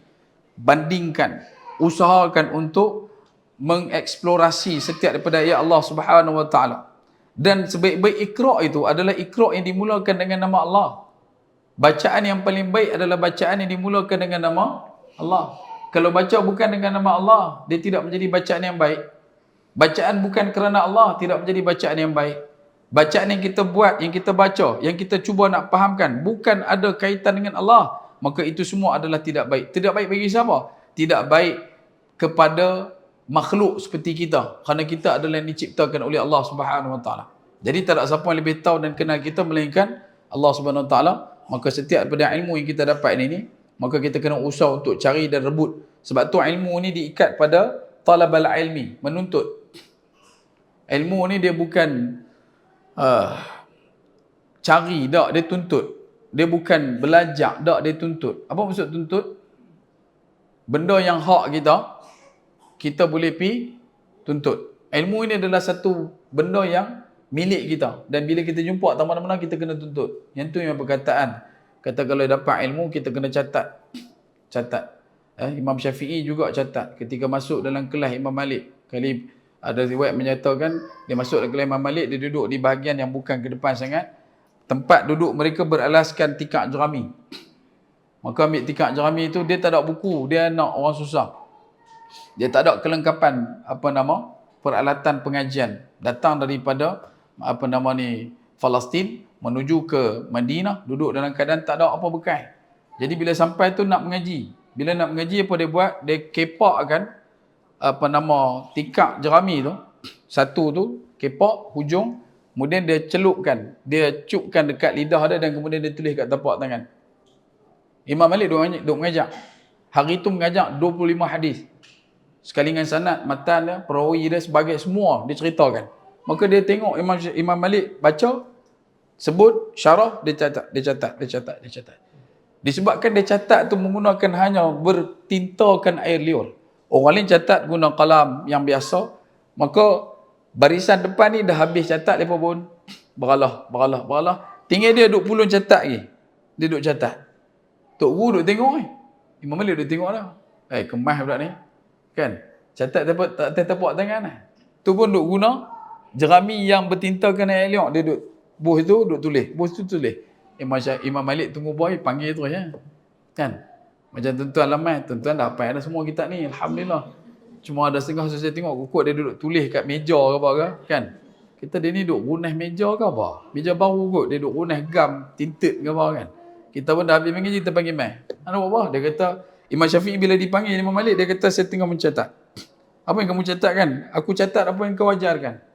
bandingkan, usahakan untuk mengeksplorasi setiap daripada ayat Allah Subhanahu wa taala. Dan sebaik-baik Iqra' itu adalah Iqra' yang dimulakan dengan nama Allah. Bacaan yang paling baik adalah bacaan yang dimulakan dengan nama Allah. Kalau baca bukan dengan nama Allah, dia tidak menjadi bacaan yang baik. Bacaan bukan kerana Allah, tidak menjadi bacaan yang baik. Bacaan yang kita buat, yang kita baca, yang kita cuba nak fahamkan, bukan ada kaitan dengan Allah, maka itu semua adalah tidak baik. Tidak baik bagi siapa? Tidak baik kepada makhluk seperti kita, kerana kita adalah yang diciptakan oleh Allah Subhanahu Wa Taala. Jadi tak ada siapa yang lebih tahu dan kenal kita melainkan Allah Subhanahu Wa Taala. Maka setiap daripada ilmu yang kita dapat ini, maka kita kena usaha untuk cari dan rebut. Sebab tu ilmu ni diikat pada talabal ilmi, menuntut. Ilmu ni dia bukan cari, tak, dia tuntut. Dia bukan belajar, tak, dia tuntut. Apa maksud tuntut? Benda yang hak kita boleh pi tuntut. Ilmu ini adalah satu benda yang milik kita, dan bila kita jumpa tak mana-mana kita kena tuntut. Yang tu yang perkataan. Kata kalau dapat ilmu kita kena catat. Imam Syafi'i juga catat ketika masuk dalam kelas Imam Malik. Kali ada riwayat menyatakan dia masuk dalam kelas Imam Malik, dia duduk di bahagian yang bukan ke depan sangat. Tempat duduk mereka beralaskan tikar jerami. Maka ambil tikar jerami itu, dia tak ada buku, dia nak orang susah. Dia tak ada kelengkapan peralatan pengajian. Datang daripada Palestin menuju ke Madinah, duduk dalam keadaan tak ada apa bekal. Jadi bila sampai tu nak mengaji. Bila nak mengaji apa dia buat? Dia kepakkan tikar jerami tu, satu tu kepak hujung, kemudian dia celupkan, dia cupkan dekat lidah dia dan kemudian dia tulis kat tapak tangan. Imam Malik duk mengajak. Hari tu mengajak 25 hadis. Sekali dengan sanad, matan dia, perawi dia, sebagai semua dia ceritakan. Maka dia tengok Imam Malik baca, sebut, syarah, dia catat. Disebabkan dia catat tu menggunakan hanya bertintakan air liur. Orang lain catat guna kalam yang biasa, maka barisan depan ni dah habis catat, lepas pun beralah. Tinggal dia duk pulun catat lagi. Dia duk catat. Tok Guru duk tengok ni. Imam Malik duk tengok dah. Kemas pula ni. Kan? Catat tapak tangan lah. Tu pun duk guna jerami yang bertintakan air liur. Dia duk buh tu duk tulis. Buh tu tulis. Imam Malik tunggu boy, panggil terus ya. Kan? Macam tuan-tuan lamai, tuan-tuan dah hafal dah semua kitab ni. Alhamdulillah. Cuma ada setengah saya tengok kukuk dia duduk tulis kat meja ke apa ke. Kan? Kita dia ni duduk runah meja ke apa. Meja baru kot. Dia duduk runah gam, tinted ke apa kan. Kita pun dah habis mengaji, kita panggil mai. Ada apa? Dia kata, Imam Syafi'i bila dipanggil Imam Malik, dia kata, saya tengah mencatat. Apa yang kamu catatkan? Aku catat apa yang kau ajarkan.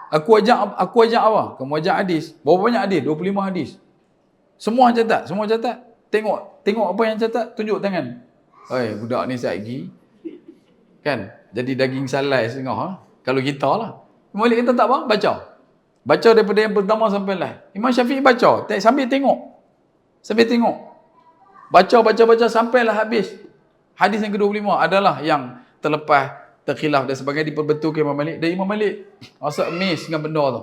Aku ajak apa? Kamu ajak hadis. Berapa banyak hadis? 25 hadis. Semua catat. Tengok apa yang catat, tunjuk tangan. Budak ni saiki kan jadi daging salai setengah ha? Kalau kita lah. Imam Malik kata tak apa, baca daripada yang pertama sampai lah. Imam Syafi'i baca sambil tengok baca sampailah habis. Hadis yang ke-25 adalah yang terlepas, terkhilaf dan sebagainya, diperbetulkan Imam Malik. Dan Imam Malik rasa amazed dengan benda tu.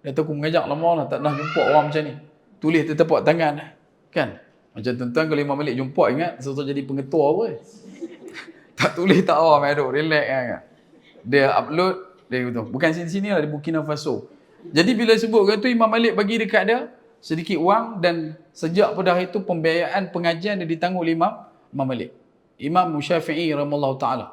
Dia tu aku mengajak lama lah, tak pernah jumpa orang macam ni. Tulis di tapak tangan kan. Macam tuan-tuan kalau Imam Malik jumpa, ingat serta jadi pengetua apa. Tak tulis tak apa, main duk relax kan. Dia upload, dia gitu. Bukan sini-sini lah, di Burkina Faso. Jadi bila sebutkan tu, Imam Malik bagi dekat dia sedikit wang, dan sejak pada hari itu pembiayaan pengajian dia ditanggung oleh Imam Malik. Imam Syafi'i rahimahullah ta'ala.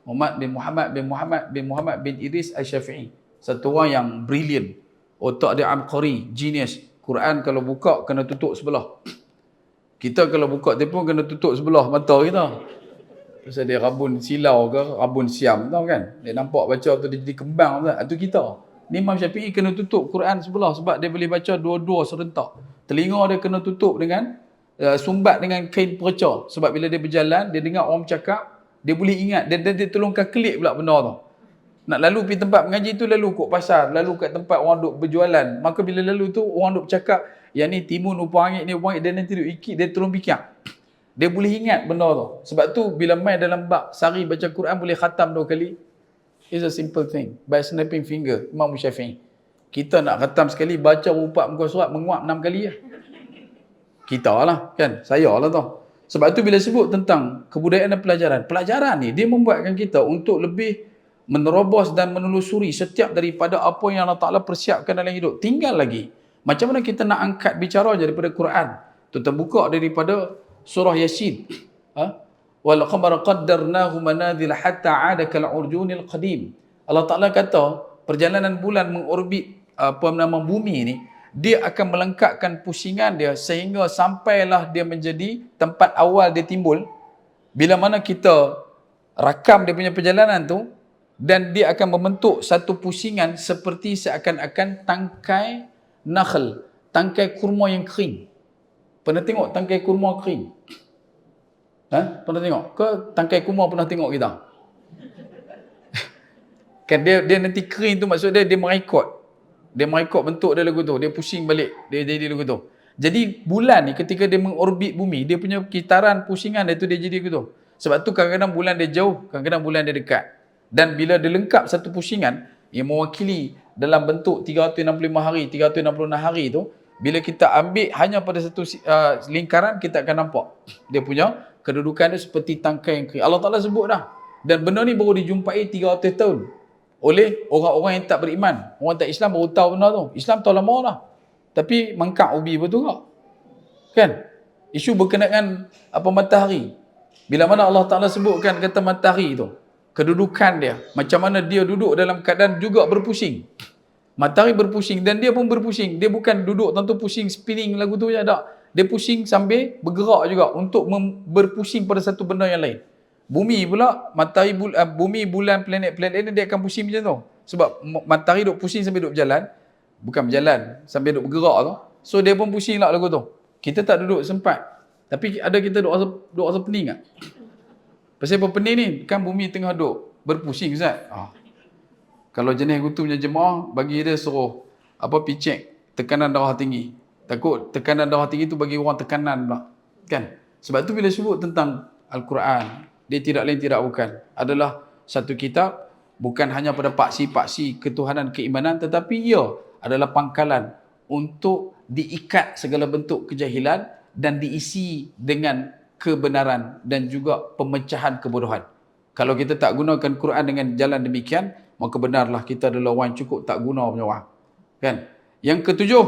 Muhammad bin Idris Al-Syafi'i. Satu orang yang brilliant. Otak dia abqari, genius. Quran kalau buka kena tutup sebelah. Kita kalau buka telefon kena tutup sebelah mata kita. Pasal dia rabun silau ke, rabun siam tahu kan. Dia nampak baca tu dia jadi kembang tu. Itu kita. Ni Imam Syafi'i kena tutup Quran sebelah sebab dia boleh baca dua-dua serentak. Telinga dia kena tutup dengan sumbat dengan kain perca. Sebab bila dia berjalan, dia dengar orang bercakap, dia boleh ingat. Dia tolong kelik pula benda tu. Nak lalu pergi tempat mengaji tu, lalu kot pasar, lalu kat tempat orang duk berjualan. Maka bila lalu tu, orang duk bercakap, yang ni timun, upah angin, ni upah angin, dia nanti duk ikit, dia tolong fikir. Dia boleh ingat benda tu. Sebab tu, bila main dalam bab sehari baca Quran, boleh khatam 2 kali. It's a simple thing. By snapping finger, Imam Syafi'i. Kita nak khatam sekali, baca 4 muka surat, menguap 6 kali lah. Kita lah, kan? Saya lah tu. Sebab tu bila sebut tentang kebudayaan dan pelajaran ni, dia membuatkan kita untuk lebih menerobos dan menelusuri setiap daripada apa yang Allah Ta'ala persiapkan dalam hidup. Tinggal lagi, macam mana kita nak angkat bicara daripada Quran. Tuan buka daripada surah Yasin. Wal qamara qaddarnahu manazil hatta 'ada kal urjunil qadim. Allah Ta'ala kata, perjalanan bulan mengorbit bumi ni, dia akan melengkapkan pusingan dia sehingga sampailah dia menjadi tempat awal dia timbul. Bila mana kita rakam dia punya perjalanan tu, dan dia akan membentuk satu pusingan seperti seakan-akan tangkai nakhl, tangkai kurma yang kering. Pernah tengok tangkai kurma kering? Pernah tengok? Ke tangkai kurma pernah tengok kita? Kan dia nanti kering tu, maksud dia merekod. Dia merekod bentuk dia lagu tu. Dia pusing balik. Dia jadi lagu tu. Jadi bulan ni ketika dia mengorbit bumi, dia punya kitaran pusingan dia tu dia jadi lagu tu. Sebab tu kadang-kadang bulan dia jauh, kadang-kadang bulan dia dekat. Dan bila dia lengkap satu pusingan yang mewakili dalam bentuk 365 hari, 366 hari tu, bila kita ambil hanya pada satu lingkaran, kita akan nampak dia punya kedudukan dia seperti tangkai yang kering. Allah Ta'ala sebut dah. Dan benda ni baru dijumpai 300 tahun oleh orang-orang yang tak beriman. Orang tak Islam baru tahu benda tu. Islam tahu lama dah. Tapi mangkak ubi betul tak? Kan? Isu berkenaan matahari. Bila mana Allah Ta'ala sebutkan kata matahari tu, kedudukan dia, macam mana dia duduk dalam keadaan juga berpusing. Matahari berpusing dan dia pun berpusing. Dia bukan duduk tentu pusing spinning lagu tu je, tak. Dia pusing sambil bergerak juga untuk berpusing pada satu benda yang lain. Bumi pula, bumi, bulan, planet-planet lain dia akan pusing macam tu. Sebab matahari duk pusing sampai duk berjalan, bukan berjalan, sampai duk bergerak tu. So dia pun pusing lah lagu tu. Kita tak duduk sempat. Tapi ada kita duk rasa pening tak? Pasal apa pening ni? Kan bumi tengah duk berpusing, Ustaz. Kalau jenis aku tu punya jemaah, bagi dia suruh picek tekanan darah tinggi. Takut tekanan darah tinggi tu bagi orang tekanan pula. Kan? Sebab tu bila sebut tentang Al-Quran, dia tidak lain tidak bukan adalah satu kitab, bukan hanya pada paksi-paksi ketuhanan keimanan, tetapi ia adalah pangkalan untuk diikat segala bentuk kejahilan dan diisi dengan kebenaran dan juga pemecahan kebodohan. Kalau kita tak gunakan Quran dengan jalan demikian, maka benarlah kita adalah orang yang cukup tak guna punya orang. Kan? Yang ketujuh,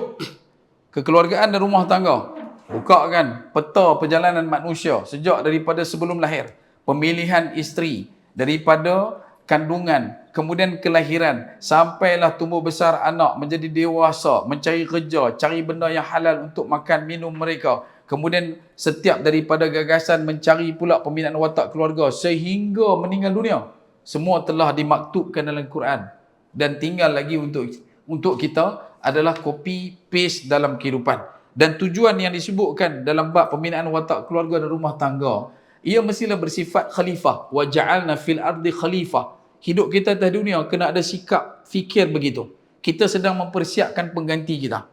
kekeluargaan dan rumah tangga. Buka kan peta perjalanan manusia sejak daripada sebelum lahir, pemilihan isteri, daripada kandungan, kemudian kelahiran, sampailah tumbuh besar anak, menjadi dewasa, mencari kerja, cari benda yang halal untuk makan minum mereka. Kemudian setiap daripada gagasan mencari pula pembinaan watak keluarga sehingga meninggal dunia. Semua telah dimaktubkan dalam Quran. Dan tinggal lagi untuk kita adalah copy paste dalam kehidupan. Dan tujuan yang disebutkan dalam bab pembinaan watak keluarga dan rumah tangga, ia mestilah bersifat khalifah. Wa ja'alna fil ardi khalifah. Hidup kita atas dunia kena ada sikap fikir begitu. Kita sedang mempersiapkan pengganti kita.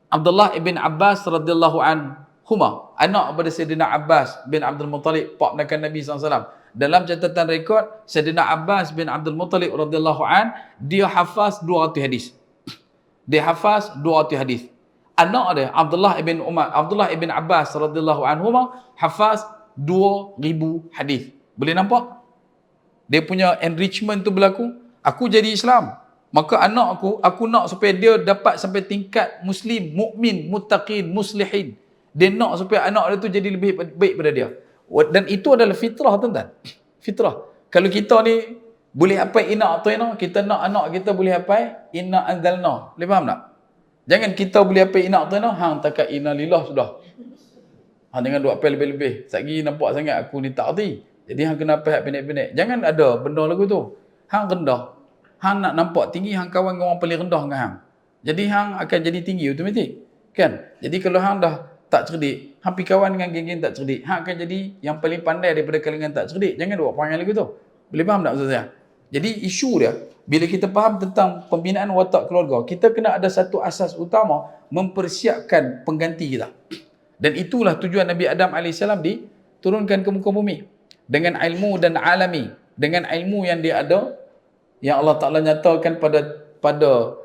Abdullah ibn Abbas radhiyallahu anhuma, anak kepada Sayyidina Abbas bin Abdul Muttalib, pak menakan Nabi SAW. Dalam catatan rekod, Sayyidina Abbas bin Abdul Muttalib radhiyallahu an, dia hafaz 200 hadis. Dia hafaz 200 hadis. Anak dia Abdullah ibn Abbas radhiyallahu anhuma hafaz 2000 hadis. Boleh nampak? Dia punya enrichment tu berlaku. Aku jadi Islam, maka anak aku nak supaya dia dapat sampai tingkat muslim, mukmin, muttaqin, muslihin. Dia nak supaya anak dia tu jadi lebih baik pada dia. Dan itu adalah fitrah, tuan-tuan. Fitrah. Kalau kita ni boleh hafal inna atayna, kita nak anak kita boleh hafal inna anzalna. Boleh faham tak? Jangan kita boleh hafal inna atayna, hang takat inna lillah sudah. Hang jangan duk hafal lebih-lebih. Satgi nampak sangat aku ni tak erti. Jadi hang kena hafal pendek-pendek. Jangan ada benda lagu tu. Hang rendah. Hang nak nampak tinggi, hang kawan dengan orang paling rendah dengan hang. Jadi hang akan jadi tinggi automatik. Kan? Jadi kalau hang dah tak cerdik, hang pergi kawan dengan geng-geng tak cerdik, hang akan jadi yang paling pandai daripada kalangan tak cerdik. Jangan buat perangai lagu tu. Boleh faham tak maksud saya? Jadi isu dia, bila kita faham tentang pembinaan watak keluarga, kita kena ada satu asas utama, mempersiapkan pengganti kita. Dan itulah tujuan Nabi Adam AS diturunkan ke muka bumi. Dengan ilmu dan alami. Dengan ilmu yang dia ada, yang Allah Ta'ala nyatakan pada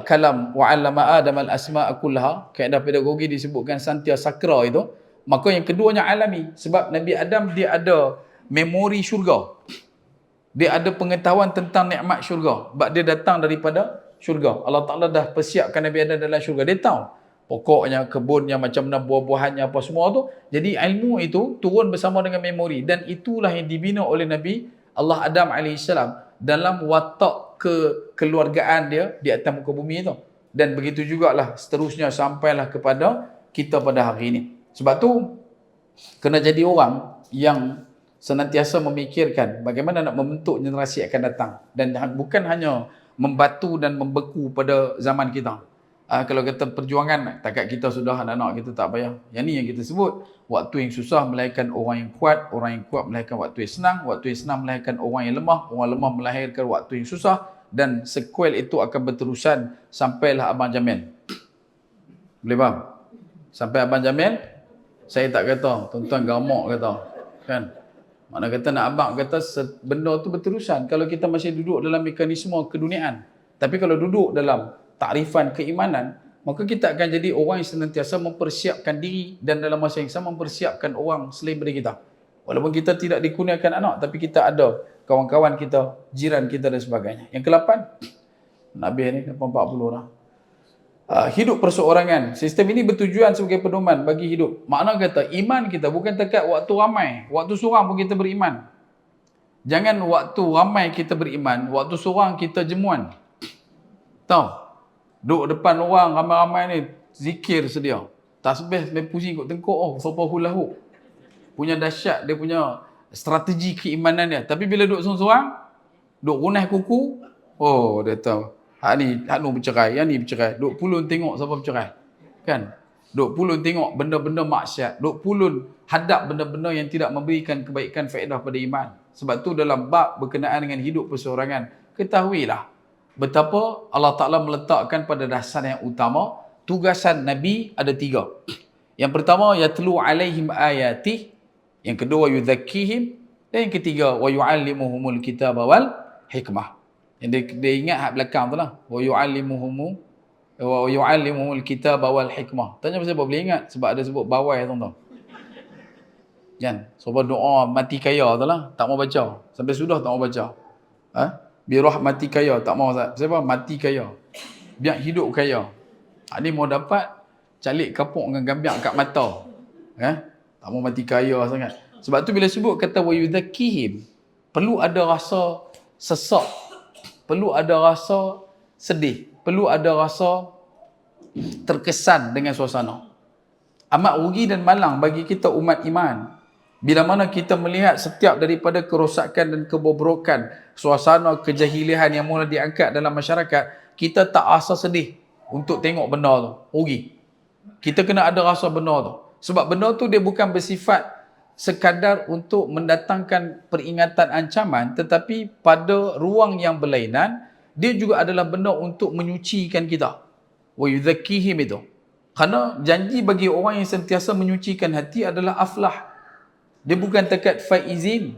kalam wa'allama Adam al-asma'a kullaha, kaedah pedagogi disebutkan santia sakra itu. Maka yang keduanya alami, sebab Nabi Adam dia ada memori syurga, dia ada pengetahuan tentang nikmat syurga, sebab dia datang daripada syurga. Allah Ta'ala dah persiapkan Nabi Adam dalam syurga. Dia tahu pokoknya, kebunnya, macam mana buah-buahannya, apa semua tu. Jadi ilmu itu turun bersama dengan memori, dan itulah yang dibina oleh Nabi Allah Adam AS dalam watak kekeluargaan dia di atas muka bumi itu. Dan begitu jugalah seterusnya sampailah kepada kita pada hari ini. Sebab tu kena jadi orang yang senantiasa memikirkan bagaimana nak membentuk generasi akan datang, dan bukan hanya membatu dan membeku pada zaman kita. Kalau kata perjuangan, takat kita sudah, anak-anak kita tak payah. Yang ni yang kita sebut, waktu yang susah melahirkan orang yang kuat, orang yang kuat melahirkan waktu yang senang, waktu yang senang melahirkan orang yang lemah, orang lemah melahirkan waktu yang susah, dan sekuel itu akan berterusan sampailah Abang Jamil. Boleh faham? Sampai Abang Jamil, saya tak kata, tuan-tuan gamak kata. Kan? Mana kata nak abang kata benda tu berterusan kalau kita masih duduk dalam mekanisme keduniaan. Tapi kalau duduk dalam takrifan keimanan, maka kita akan jadi orang yang senantiasa mempersiapkan diri, dan dalam masa yang sama mempersiapkan orang selain daripada kita. Walaupun kita tidak dikurniakan anak, tapi kita ada kawan-kawan kita, jiran kita dan sebagainya. Yang ke-8, Nabi ni 40 dah. Hidup perseorangan. Sistem ini bertujuan sebagai pedoman bagi hidup. Makna kata iman kita bukan dekat waktu ramai, waktu seorang pun kita beriman. Jangan waktu ramai kita beriman, waktu seorang kita jemuan. Tahu? Duduk depan orang ramai-ramai ni zikir sedia. Tasbih sampai pusing kot tengkuk, sopa hulahu. Punya dahsyat dia punya strategi keimanan dia. Tapi bila duduk seorang-seorang, duduk runai kuku, oh dia tahu. Hak ni bercerai, yang ni bercerai. Duduk pulun tengok siapa bercerai. Kan? Duduk pulun tengok benda-benda maksiat. Duduk pulun hadap benda-benda yang tidak memberikan kebaikan faedah pada iman. Sebab tu dalam bab berkenaan dengan hidup perseorangan, ketahuilah betapa Allah Ta'ala meletakkan pada dasar yang utama, tugasan Nabi ada 3. Yang pertama, yatlu alaihim ayatih. Yang kedua, yuzakkihim. Dan yang ketiga, wa yu'allimuhumul kitaba wal hikmah. Yang dia ingat hak belakang tu lah. Wa yu'allimuhumul kitaba wal hikmah. Tanya pasal apa boleh ingat? Sebab ada sebut bawai tuan-tuan. Kan? Sebab doa mati kaya tu lah. Tak mau baca. Sampai sudah tak mau baca. Birah mati kaya. Tak mau. Sebab mati kaya. Biar hidup kaya. Ni mau dapat calik kapuk dengan gambiak kat mata. Tak mau mati kaya sangat. Sebab tu bila sebut kata wa yuzakkihim, perlu ada rasa sesak. Perlu ada rasa sedih. Perlu ada rasa terkesan dengan suasana. Amat rugi dan malang bagi kita umat iman. Bila mana kita melihat setiap daripada kerosakan dan kebobrokan, suasana kejahilian yang mula diangkat dalam masyarakat, kita tak rasa sedih untuk tengok benda tu. Rugi. Kita kena ada rasa benda tu. Sebab benda tu dia bukan bersifat sekadar untuk mendatangkan peringatan ancaman, tetapi pada ruang yang berlainan, dia juga adalah benda untuk menyucikan kita. Wa yuzakkihim itu. Kerana janji bagi orang yang sentiasa menyucikan hati adalah aflah. Dia bukan takat faizin,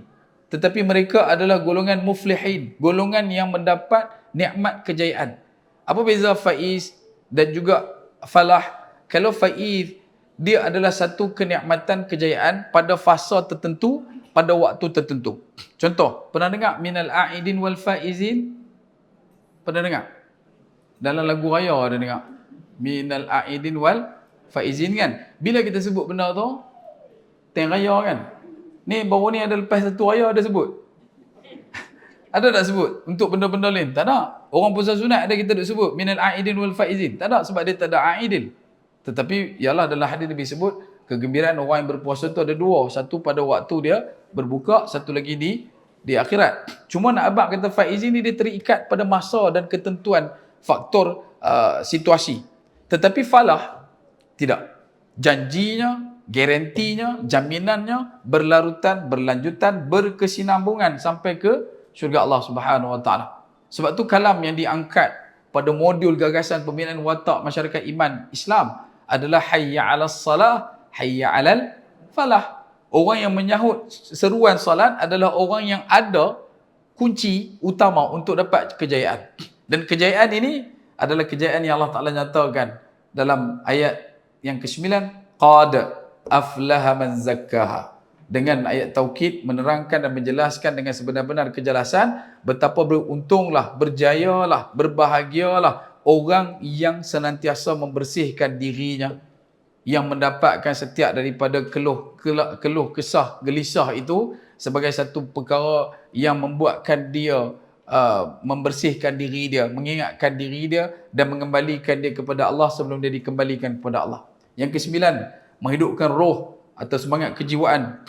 tetapi mereka adalah golongan muflihin, golongan yang mendapat nikmat kejayaan. Apa beza faiz dan juga falah? Kalau faiz, dia adalah satu kenikmatan kejayaan pada fasa tertentu, pada waktu tertentu. Contoh, pernah dengar minal a'idin wal faizin? Pernah dengar? Dalam lagu raya ada dengar. Minal a'idin wal faizin kan? Bila kita sebut benda tu, teng raya kan? Ni baru ni ada lepas satu raya ada sebut. Ada tak sebut? Untuk benda-benda lain? Tak ada. Orang puasa sunat ada kita duk sebut minal a'idin wal faizin. Tak ada sebab dia tak ada a'idin. Tetapi ialah dalam hadis Nabi sebut kegembiraan orang yang berpuasa tu ada 2. Satu pada waktu dia berbuka, satu lagi di akhirat. Cuma nak abang kata faizin ni dia terikat pada masa dan ketentuan faktor situasi. Tetapi falah tidak. Janjinya, garantinya, jaminannya berlarutan, berlanjutan, berkesinambungan sampai ke syurga Allah Subhanahu Wa Taala. Sebab tu kalam yang diangkat pada modul gagasan pembinaan watak masyarakat iman Islam adalah hayya 'alas salah, hayya 'alal falah. Orang yang menyahut seruan salat adalah orang yang ada kunci utama untuk dapat kejayaan. Dan kejayaan ini adalah kejayaan yang Allah Ta'ala nyatakan dalam ayat yang ke-9, qad aflaha man zakkaha. Dengan ayat taukid menerangkan dan menjelaskan dengan sebenar-benar kejelasan betapa beruntunglah, berjayalah, berbahagialah orang yang senantiasa membersihkan dirinya, yang mendapatkan setiap daripada keluh kesah, gelisah itu sebagai satu perkara yang membuatkan dia membersihkan diri dia, mengingatkan diri dia dan mengembalikan dia kepada Allah sebelum dia dikembalikan kepada Allah. Yang ke-9, menghidupkan roh atau semangat kejiwaan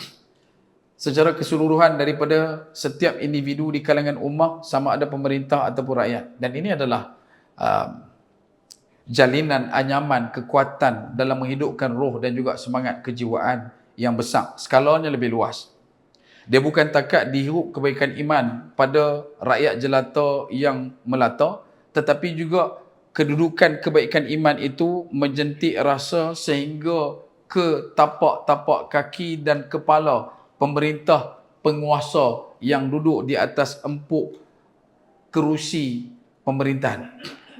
secara keseluruhan daripada setiap individu di kalangan ummah, sama ada pemerintah ataupun rakyat. Dan ini adalah jalinan anyaman kekuatan dalam menghidupkan roh dan juga semangat kejiwaan yang besar, skalanya lebih luas. Dia bukan takat dihirup kebaikan iman pada rakyat jelata yang melata, tetapi juga kedudukan kebaikan iman itu menjentik rasa sehingga ke tapak-tapak kaki dan kepala pemerintah penguasa yang duduk di atas empuk kerusi pemerintahan.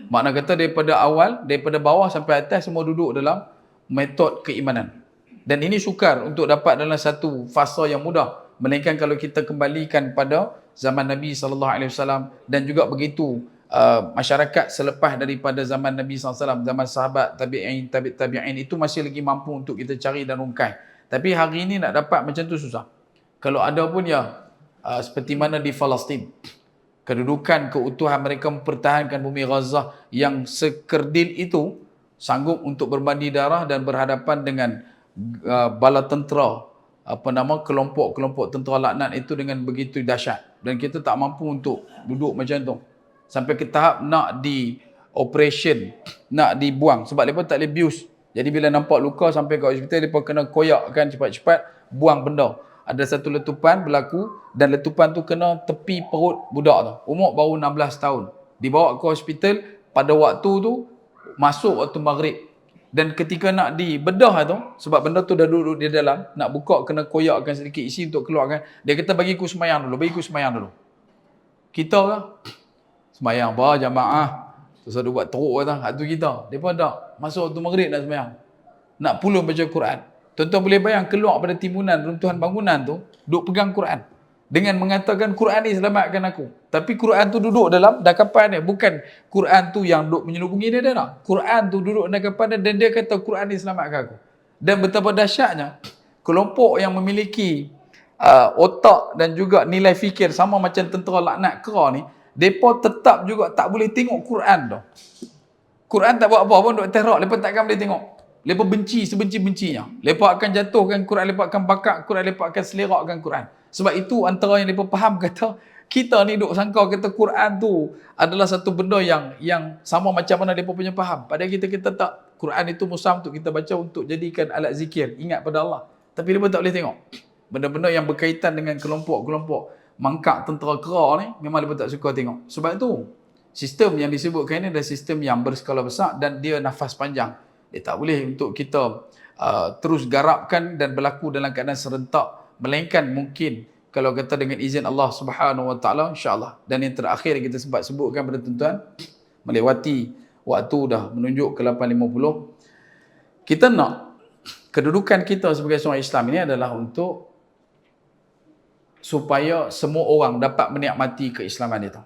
Makna kata daripada awal, daripada bawah sampai atas semua duduk dalam metod keimanan. Dan ini sukar untuk dapat dalam satu fasa yang mudah. Melainkan kalau kita kembalikan pada zaman Nabi SAW dan juga begitu masyarakat selepas daripada zaman Nabi SAW, zaman sahabat, tabi'in itu masih lagi mampu untuk kita cari dan rungkai. Tapi hari ini nak dapat macam tu susah. Kalau ada pun ya seperti mana di Palestin. Kedudukan keutuhan mereka mempertahankan bumi Gaza yang sekerdil itu sanggup untuk berbandi darah dan berhadapan dengan bala tentera kelompok-kelompok tentera laknat itu dengan begitu dahsyat, dan kita tak mampu untuk duduk macam tu sampai ke tahap nak di operation, nak dibuang sebab mereka tak boleh abuse. Jadi bila nampak luka sampai ke hospital, mereka kena koyakkan cepat-cepat buang benda. Ada satu letupan berlaku, dan letupan tu kena tepi perut budak tu, umur baru 16 tahun, dibawa ke hospital pada waktu tu masuk waktu maghrib. Dan ketika nak dibedah tu, sebab benda tu dah duduk di dalam, nak buka kena koyakkan sedikit isi untuk keluarkan. Dia kata bagi aku sembahyang dulu. Kita lah sembahyang jamaah, terus ada buat teruk kata, hak tu kita. Depa tak masuk waktu maghrib nak sembahyang, nak pulun baca Quran. Tuan-tuan boleh bayang keluar pada timbunan runtuhan bangunan tu, duk pegang Quran dengan mengatakan Quran ni selamatkan aku. Tapi Quran tu duduk dalam dakapan dia, bukan Quran tu yang duk menyelubungi dia dah. Quran tu duduk dalam dakapan dia, dan dia kata Quran ni selamatkan aku. Dan betapa dahsyatnya kelompok yang memiliki otak dan juga nilai fikir sama macam tentera laknat kera ni, depa tetap juga tak boleh tengok Quran tu. Quran tak buat apa pun duk terok, depa takkan boleh tengok. Lepas benci sebenci-bencinya. Lepas akan jatuhkan Quran, lepas akan bakar Quran, lepas akan selerakkan Quran. Sebab itu antara yang lepas faham kata, kita ni duk sangka kata Quran tu adalah satu benda yang sama macam mana lepas punya faham. Padahal kita tak. Quran itu musam untuk kita baca untuk jadikan alat zikir, ingat pada Allah. Tapi lepas tak boleh tengok. Benda-benda yang berkaitan dengan kelompok-kelompok mangkak tentera kera ni, memang lepas tak suka tengok. Sebab itu, sistem yang disebutkan ini adalah sistem yang berskala besar dan dia nafas panjang. Dia tak boleh untuk kita terus garapkan dan berlaku dalam keadaan serentak, melainkan mungkin kalau kata dengan izin Allah Subhanahu Wa Taala, insya-Allah. Dan yang terakhir yang kita sempat sebutkan pada tuan-tuan, melewati waktu dah menunjuk ke 8.50. Kita nak kedudukan kita sebagai seorang Islam ini adalah untuk supaya semua orang dapat menikmati keislaman itu.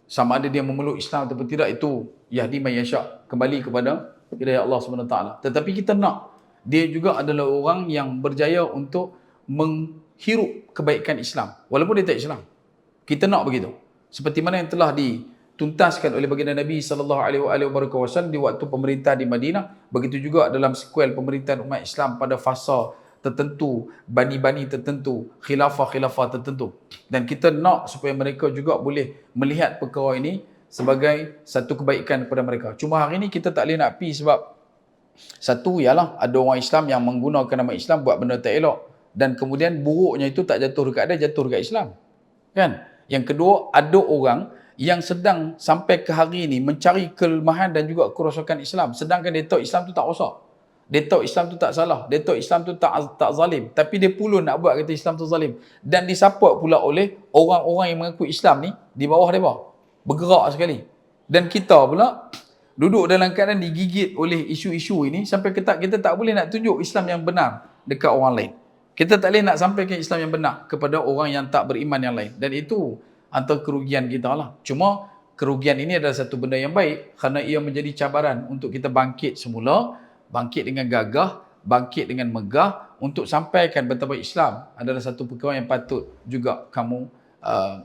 Sama ada dia memeluk Islam ataupun tidak, itu yahdi man yasha, kembali kepada hidayah Allah SWT. Tetapi kita nak dia juga adalah orang yang berjaya untuk menghirup kebaikan Islam walaupun dia tak Islam. Kita nak begitu. Seperti mana yang telah dituntaskan oleh baginda Nabi SAW di waktu pemerintah di Madinah, begitu juga dalam sekuel pemerintahan umat Islam pada fasa tertentu, bani-bani tertentu, khilafah-khilafah tertentu. Dan kita nak supaya mereka juga boleh melihat perkara ini sebagai satu kebaikan kepada mereka. Cuma hari ini kita tak boleh nak pergi sebab satu ialah ada orang Islam yang menggunakan nama Islam buat benda tak elok, dan kemudian buruknya itu tak jatuh dekat dia, jatuh dekat Islam. Kan? Yang kedua, ada orang yang sedang sampai ke hari ini mencari kelemahan dan juga kerosakan Islam, sedangkan dia tahu Islam tu tak rosak. Dia tahu Islam tu tak salah, dia tahu Islam tu tak zalim, tapi dia pulun nak buat kata Islam tu zalim, dan disupport pula oleh orang-orang yang mengaku Islam ni di bawah dia, bergerak sekali. Dan kita pula duduk dalam keadaan digigit oleh isu-isu ini sampai kita tak boleh nak tunjuk Islam yang benar dekat orang lain. Kita tak boleh nak sampaikan Islam yang benar kepada orang yang tak beriman yang lain. Dan itu antara kerugian kita lah. Cuma kerugian ini adalah satu benda yang baik kerana ia menjadi cabaran untuk kita bangkit semula, bangkit dengan gagah, bangkit dengan megah untuk sampaikan betapa Islam adalah satu perkara yang patut juga kamu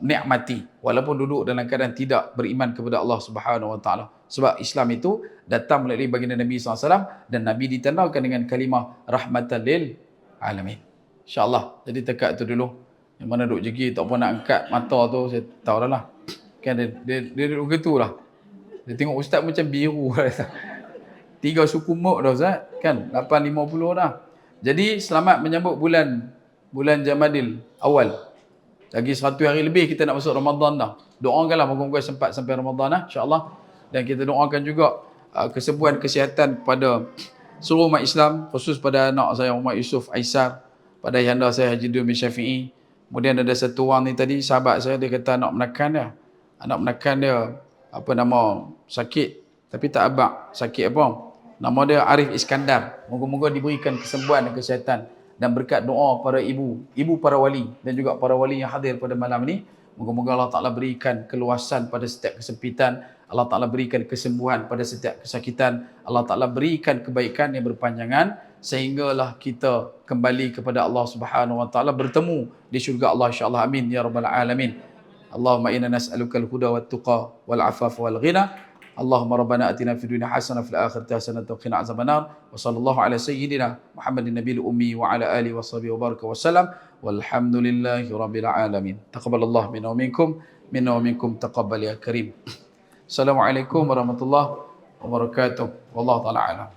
nikmati walaupun duduk dalam keadaan tidak beriman kepada Allah Subhanahu Wa Taala. Sebab Islam itu datang melalui baginda Nabi SAW, dan Nabi ditandalkan dengan kalimah rahmatan lil alamin. InsyaAllah. Jadi tekat tu dulu. Yang mana duk jegi tak apa nak angkat mata tu, saya tahu dah lah. Kan dia duduk gitu lah. Dia tengok ustaz macam biru lah. 3 suku muk dah ustaz. Kan 8.50 dah. Jadi selamat menyambut bulan Jamadil awal. Lagi 100 hari lebih kita nak masuk Ramadan dah. Doakanlah moga-moga sempat sampai Ramadan lah, insya-Allah. Dan kita doakan juga kesembuhan kesihatan kepada seluruh umat Islam, khusus pada anak saya Muhammad Yusuf Aisar, pada ayahanda saya Haji Dul bin Syafi'i. Kemudian ada satu orang ni tadi, sahabat saya, dia kata anak menakan dia sakit tapi tak abang. Sakit apa? Nama dia Arif Iskandar. Moga-moga diberikan kesembuhan dan kesihatan, dan berkat doa para ibu para wali dan juga para wali yang hadir pada malam ini, moga-moga Allah Ta'ala berikan keluasan pada setiap kesempitan, Allah Ta'ala berikan kesembuhan pada setiap kesakitan, Allah Ta'ala berikan kebaikan yang berpanjangan, sehinggalah kita kembali kepada Allah Subhanahu Wa Ta'ala, bertemu di syurga Allah, insya-Allah. Amin ya rabbal alamin. Allahumma inna nas'aluka al-huda wat tuqa wal afaf wal ghina. Allahumma rabbana atina fid dunya hasanah fil akhirati hasanah wa qina azabannar. Wa sallallahu ala sayyidina Muhammadin nabiyil ummi wa ala alihi wa sahbihi wa baraka wa sallam. Walhamdulillahi rabbil alamin. Taqabbalallahu minna wa minkum taqabbal ya karim. Assalamualaikum warahmatullahi wabarakatuh. Wallahu taala alam.